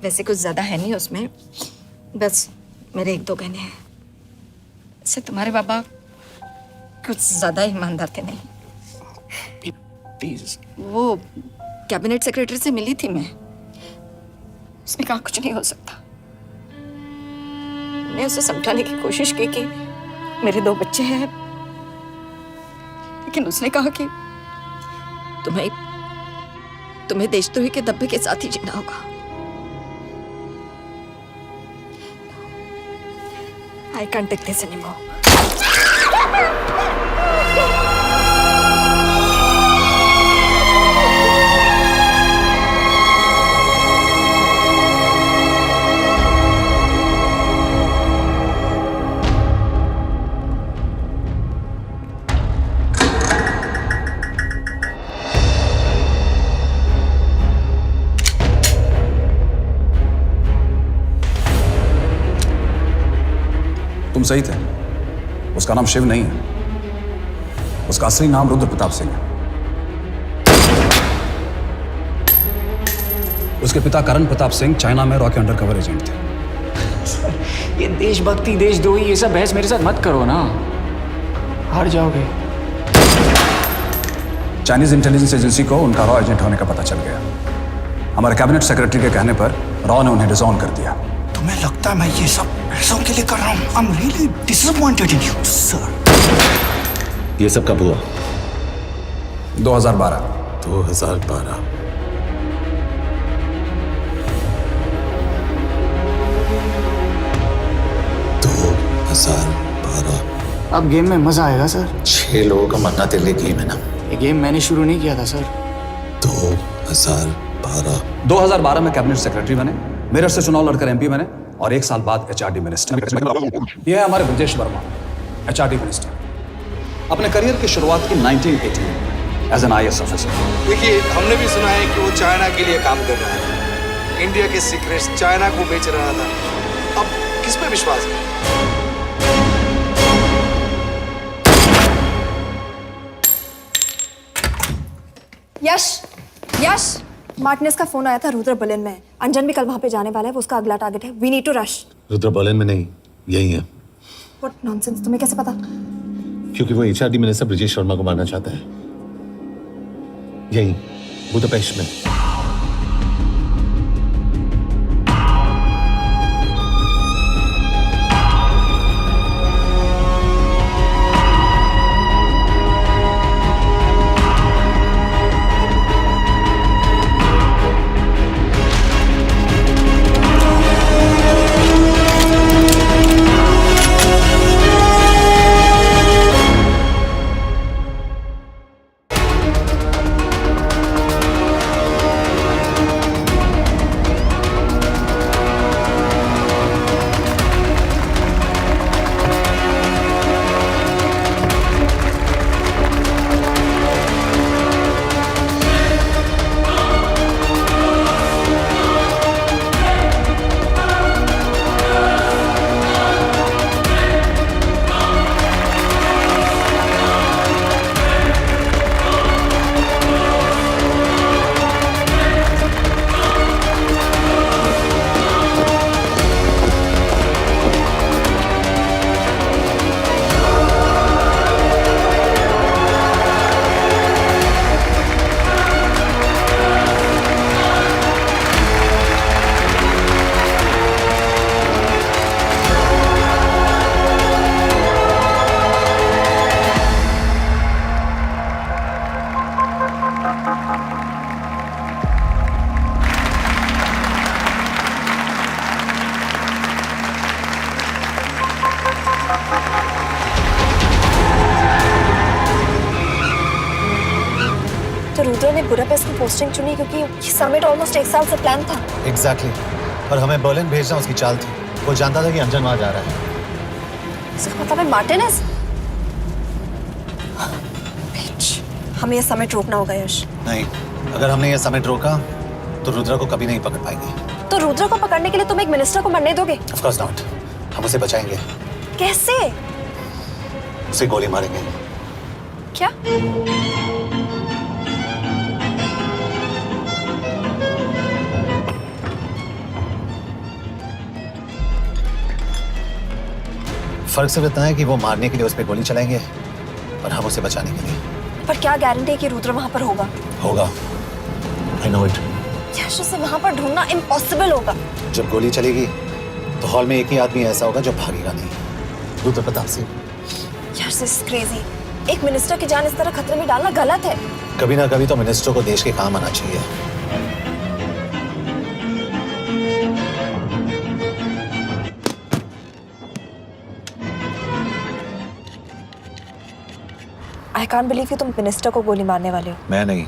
[SPEAKER 12] वैसे कुछ ज्यादा है नहीं उसमें, बस मेरे 1-2 गहने हैं। वैसे तुम्हारे बाबा कुछ ज्यादा ईमानदार थे नहीं।
[SPEAKER 14] प्लीज।
[SPEAKER 12] वो कैबिनेट सेक्रेटरी से मिली थी मैं, उसने कहा कुछ नहीं हो सकता। मैंने उसे समझाने की कोशिश की कि मेरे 2 बच्चे हैं, लेकिन उसने कहा कि तुम्हें देशद्रोही के दब्बे के साथ ही जीना होगा। I can't take this anymore.
[SPEAKER 5] तुम सही थे, उसका नाम शिव नहीं है, उसका असली नाम रुद्र प्रताप सिंह है। उसके पिता करण प्रताप सिंह चाइना में रॉ के अंडरकवर एजेंट थे।
[SPEAKER 14] ये देशभक्ति देशद्रोही ये सब बहस मेरे साथ मत करो ना, हार जाओगे।
[SPEAKER 5] चाइनीज इंटेलिजेंस एजेंसी को उनका रॉ एजेंट होने का पता चल गया। हमारे कैबिनेट सेक्रेटरी के कहने पर रॉ ने उन्हें डिसऑन कर दिया।
[SPEAKER 3] तुम्हें लगता है मैं ये सब पैसों के लिए कर रहा हूँ? I'm really disappointed in you, sir.
[SPEAKER 13] ये सब कब हुआ?
[SPEAKER 5] 2012।
[SPEAKER 13] 2012।
[SPEAKER 14] अब गेम में मजा आएगा सर।
[SPEAKER 13] 6 लोगों का मरना तेरे लिए गेम है ना?
[SPEAKER 14] ये गेम मैंने शुरू नहीं किया था सर।
[SPEAKER 5] 2012 में कैबिनेट सेक्रेटरी बने, मेरठ से चुनाव लड़कर एमपी बने, और 1 साल बाद एचआरडी मिनिस्टर। यह है हमारे ब्रजेश वर्मा, एचआरडी मिनिस्टर। अपने करियर की शुरुआत की 1980 में एज एन IAS ऑफिसर।
[SPEAKER 18] देखिए, हमने भी सुना है कि वो चाइना के लिए काम कर रहा था, इंडिया के सीक्रेट्स चाइना को बेच रहा था। अब किस पे विश्वास करें?
[SPEAKER 12] यश, मार्टिनेस का फोन आया था, रुद्र बर्लिन में। अंजन भी कल वहां पे जाने वाला है, वो उसका अगला टारगेट है। We need to rush.
[SPEAKER 13] Rudra Berlin में नहीं, यही है।
[SPEAKER 12] व्हाट नॉनसेंस, तुम्हें कैसे पता?
[SPEAKER 13] क्योंकि वो HRD मिनिस्टर ब्रजेश शर्मा को मारना चाहता है, यही बुदापेस्ट में।
[SPEAKER 12] तो रुद्र ने बुडापेस्ट की पोस्टिंग चुनी क्योंकि ये समिट ऑलमोस्ट 1 साल से प्लान था।
[SPEAKER 13] एग्जैक्टली और हमें बर्लिन भेजना उसकी चाल थी। वो जानता था कि अंजन वहां जा रहा है।
[SPEAKER 12] इसका मतलब है मार्टिनेज। हमें ये समिट रोकना होगा यश।
[SPEAKER 13] नहीं, अगर हमने ये समिट रोका तो रुद्रा को कभी नहीं पकड़ पाएंगे।
[SPEAKER 12] तो रुद्र को पकड़ने के लिए तुम एक मिनिस्टर को मरने दोगे?
[SPEAKER 13] Of course not. हम उसे बचाएंगे।
[SPEAKER 12] कैसे?
[SPEAKER 13] उसे गोली मारेंगे।
[SPEAKER 12] क्या?
[SPEAKER 13] फर्क सिर्फ इतना है कि वो मारने के लिए उस पर गोली चलाएंगे और हम उसे बचाने के लिए।
[SPEAKER 12] पर क्या गारंटी है कि रुद्र वहां पर होगा?
[SPEAKER 13] होगा। I know it.
[SPEAKER 12] यश, उसे वहां पर ढूंढना इम्पॉसिबल होगा।
[SPEAKER 13] जब गोली चलेगी तो हॉल में एक ही आदमी ऐसा होगा जो भागेगा नहीं। रुद्र प्रताप सिंह।
[SPEAKER 12] यार दिस इज क्रेजी। एक मिनिस्टर की जान इस तरह खतरे में डालना गलत है।
[SPEAKER 13] कभी ना कभी तो मिनिस्टर को देश के काम आना चाहिए।
[SPEAKER 12] आई कांट बिलीव कि तुम मिनिस्टर को गोली मारने वाले हो।
[SPEAKER 13] मैं नहीं,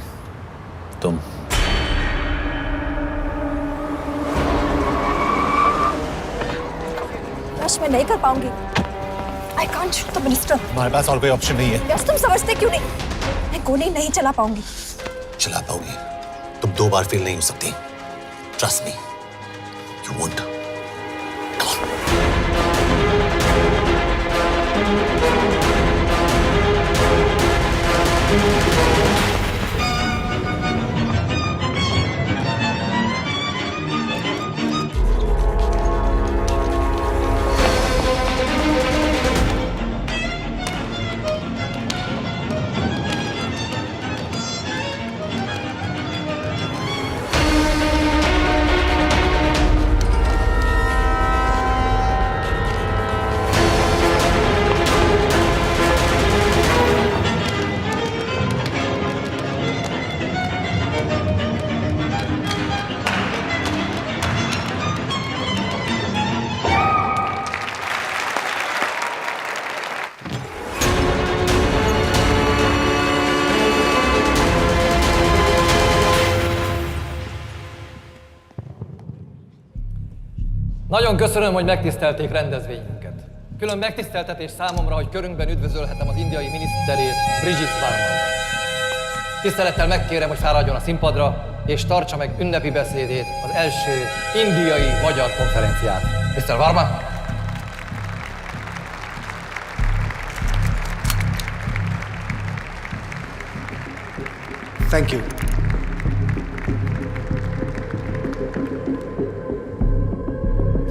[SPEAKER 13] तुम।
[SPEAKER 12] यश, मैं नहीं कर पाऊंगी। I can't shoot the minister.
[SPEAKER 13] हमारे पास और कोई ऑप्शन नहीं है।
[SPEAKER 12] यश, तुम समझते क्यों नहीं? मैं गोली नहीं चला पाऊंगी।
[SPEAKER 13] चला पाओगी। तुम 2 बार फेल नहीं हो सकती। Trust me, you won't.
[SPEAKER 19] Nagyon köszönöm, hogy megtisztelték rendezvényünket. Külön megtiszteltetés számomra, hogy körünkben üdvözölhetem az indiai miniszterét, Brigitte Varma. Tisztelettel megkérem, hogy fáradjon a színpadra, és tartsa meg ünnepi beszédét az első indiai-magyar konferenciát. Mr. Varma?
[SPEAKER 18] Thank you.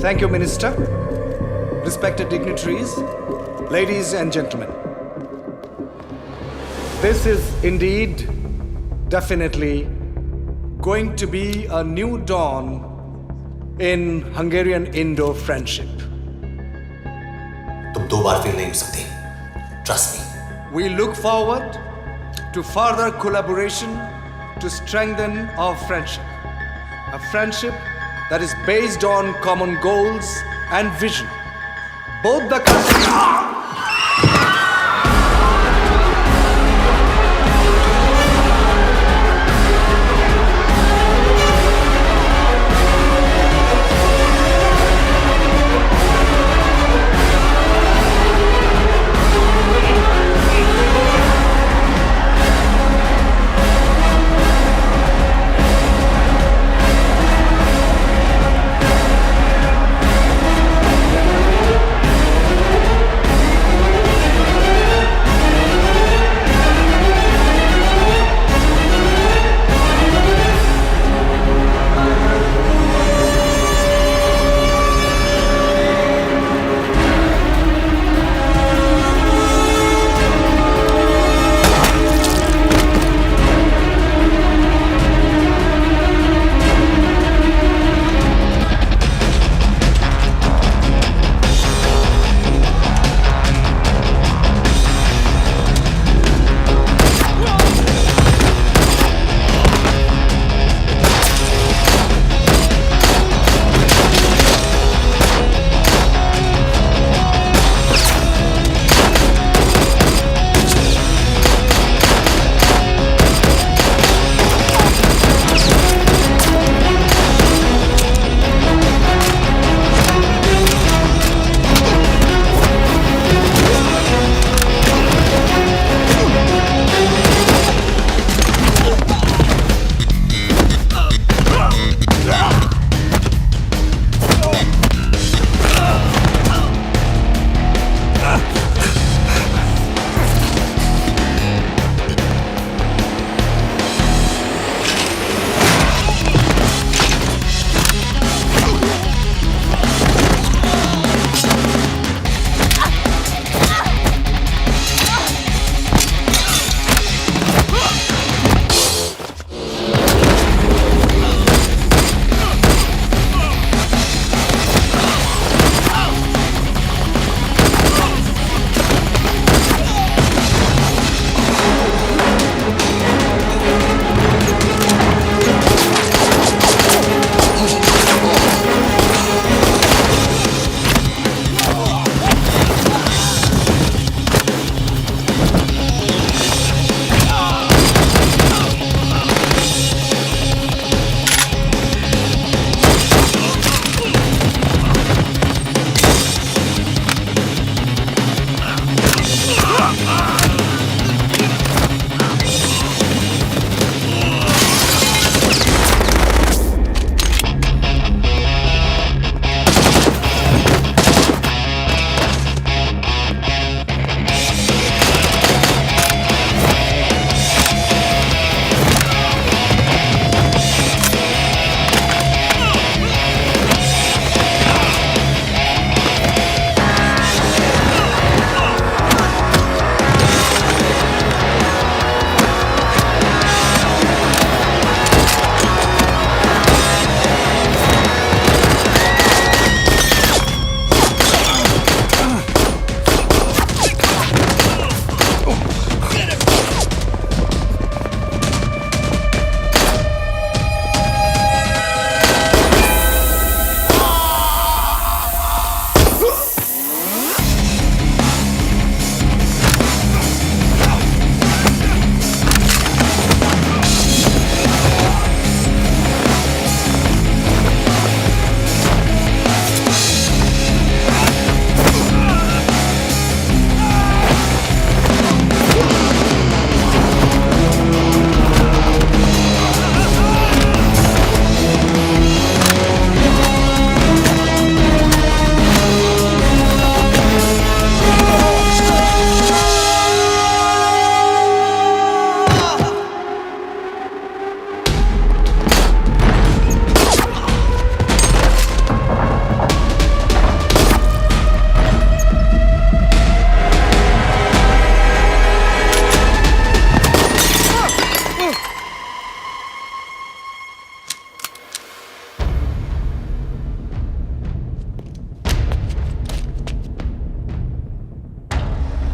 [SPEAKER 18] Thank you, Minister. Respected dignitaries, ladies and gentlemen. This is indeed, definitely, going to be a new dawn in Hungarian-Indo friendship.
[SPEAKER 13] तुम 2 बार फेल नहीं हो सकती। Trust me.
[SPEAKER 18] We look forward to further collaboration to strengthen our friendship. A friendship that is based on common goals and vision. Both the countries...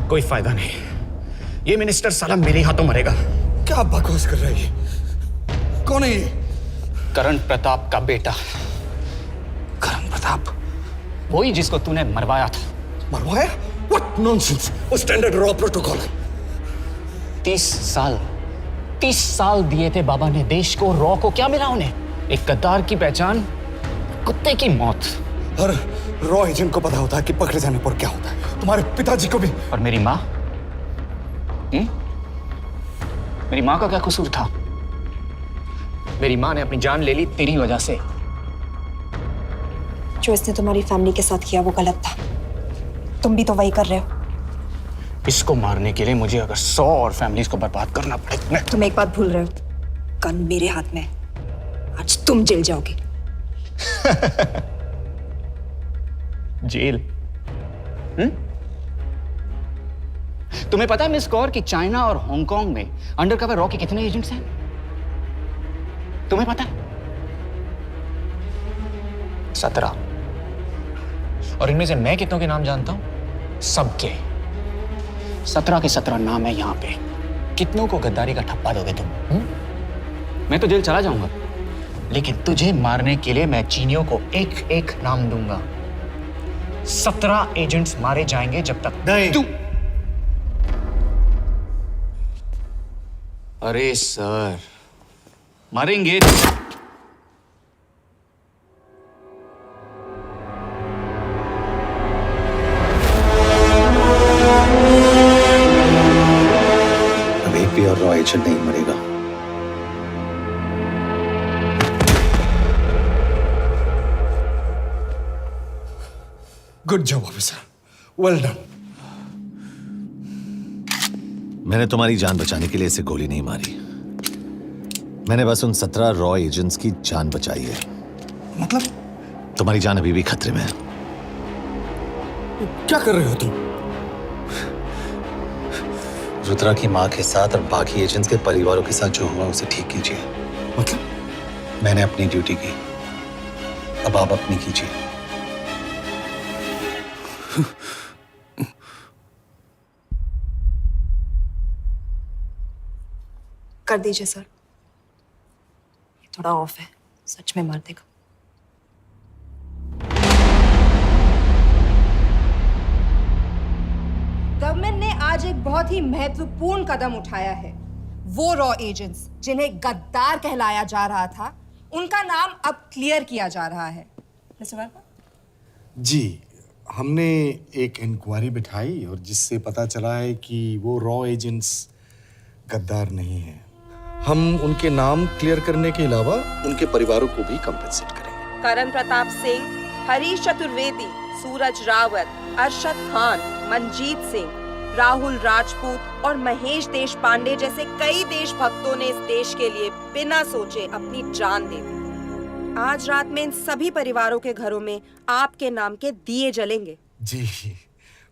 [SPEAKER 14] कोई फायदा नहीं। ये मिनिस्टर साला मेरे हाथों मरेगा।
[SPEAKER 8] क्या बकवास कर रहा है ये? कौन है ये?
[SPEAKER 14] करण प्रताप का बेटा।
[SPEAKER 8] करण प्रताप?
[SPEAKER 14] वही जिसको तूने मरवाया था।
[SPEAKER 8] मरवाया? What nonsense! वो स्टैंडर्ड रॉ प्रोटोकॉल है।
[SPEAKER 14] 30 साल दिए थे बाबा ने देश को। रॉ को क्या मिला उन्हें? एक गद्दार की पहचान, कुत्ते की मौत।
[SPEAKER 8] हर रॉ एजेंट को पता होता है कि पकड़े जाने पर क्या होता है। तुम्हारे पिताजी को भी।
[SPEAKER 14] और मेरी माँ? मेरी माँ का क्या कसूर था? मेरी माँ ने अपनी जान ले ली तेरी वजह से।
[SPEAKER 12] जो इसने तुम्हारी फैमिली के साथ किया वो गलत था। तुम भी तो वही कर रहे हो।
[SPEAKER 14] इसको मारने के लिए मुझे अगर 100 और फैमिलीज को बर्बाद करना पड़े।
[SPEAKER 12] तुम एक बात भूल रहे हो, गन मेरे हाथ में है। आज तुम जेल जाओगे।
[SPEAKER 14] जेल? तुम्हें पता है मिस कौर कि चाइना और हांगकांग में अंडरकवर रॉ के कितने एजेंट्स हैं? तुम्हें पता है? 17। और इनमें से मैं कितनों के नाम जानता हूं? सबके। 17 के 17 नाम है यहां पे। कितनों को गद्दारी का ठप्पा दोगे तुम? मैं तो जेल चला जाऊंगा, लेकिन तुझे मारने के लिए मैं चीनियों को एक एक नाम दूंगा। 17 एजेंट्स मारे जाएंगे जब तक तू। अरे सर, मारेंगे।
[SPEAKER 8] अब एक भी और रॉ एजेंट नहीं मरेगा। Good job officer, well done.
[SPEAKER 13] मैंने तुम्हारी जान बचाने के लिए इसे गोली नहीं मारी। मैंने बस उन 17 रॉ एजेंट्स की जान बचाई है।
[SPEAKER 8] मतलब?
[SPEAKER 13] तुम्हारी जान अभी भी खतरे में है।
[SPEAKER 8] क्या कर रहे हो तुम?
[SPEAKER 13] रुद्रा की माँ के साथ और बाकी एजेंट्स के परिवारों के साथ जो हुआ उसे ठीक कीजिए।
[SPEAKER 8] मतलब?
[SPEAKER 13] मैंने अपनी ड्यूटी की, अब आप अपनी कीजिए।
[SPEAKER 12] कर दीजिए सर, ये थोड़ा ऑफ है, सच में मार देगा।
[SPEAKER 20] गवर्नमेंट ने आज एक बहुत ही महत्वपूर्ण कदम उठाया है। वो रॉ एजेंट्स जिन्हें गद्दार कहलाया जा रहा था, उनका नाम अब क्लियर किया जा रहा है। मिस्टर वर्मा?
[SPEAKER 8] जी, हमने एक इंक्वायरी बिठाई और जिससे पता चला है कि वो रॉ एजेंट्स गद्दार नहीं हैं। हम उनके नाम क्लियर करने के अलावा उनके परिवारों को भी कंपेंसेट करेंगे।
[SPEAKER 20] करण प्रताप सिंह, हरीश चतुर्वेदी, सूरज रावत, अरशद खान, मनजीत सिंह, राहुल राजपूत और महेश देशपांडे जैसे कई देशभक्तों ने इस देश के लिए बिना सोचे अपनी जान दे दी। आज रात में इन सभी परिवारों के घरों में आपके नाम के दिए जलेंगे।
[SPEAKER 8] जी,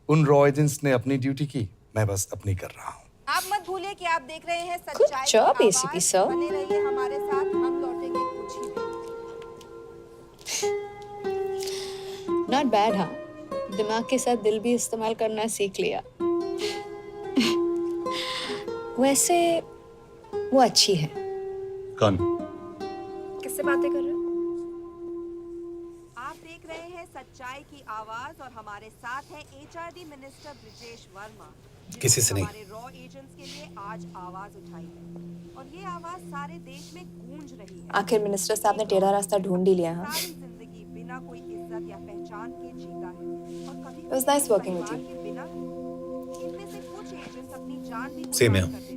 [SPEAKER 8] उन रॉ एजेंट्स ने अपनी ड्यूटी की, मैं बस अपनी कर रहा हूँ।
[SPEAKER 20] आप मत भूलिए कि आप देख रहे हैं सच्चाई की आवाज। बने रहिए हमारे साथ, हम लौटेंगे कुछ ही देर।
[SPEAKER 21] Not bad. हाँ, दिमाग के साथ दिल भी इस्तेमाल करना सीख लिया। वैसे वो अच्छी है।
[SPEAKER 13] कौन?
[SPEAKER 20] किससे बातें कर रहे हो? आप देख रहे हैं सच्चाई की आवाज और हमारे साथ है HRD मिनिस्टर ब्रिजेश वर्मा।
[SPEAKER 13] किसी से नहीं।
[SPEAKER 20] हमारे रॉ एजेंट्स के लिए आज आवाज उठाई है और ये आवाज सारे देश में गूंज रही है।
[SPEAKER 12] आखिर मिनिस्टर साहब ने टेढ़ा रास्ता ढूंढ ही लिया। हाँ,
[SPEAKER 20] सारी जिंदगी बिना कोई इज्जत या पहचान के जीता है और कभी
[SPEAKER 12] It was nice working with you.
[SPEAKER 20] इनमें से कुछ एजेंट्स अपनी जान भी
[SPEAKER 13] Same here.
[SPEAKER 20] कुर्बान कर देते हैं।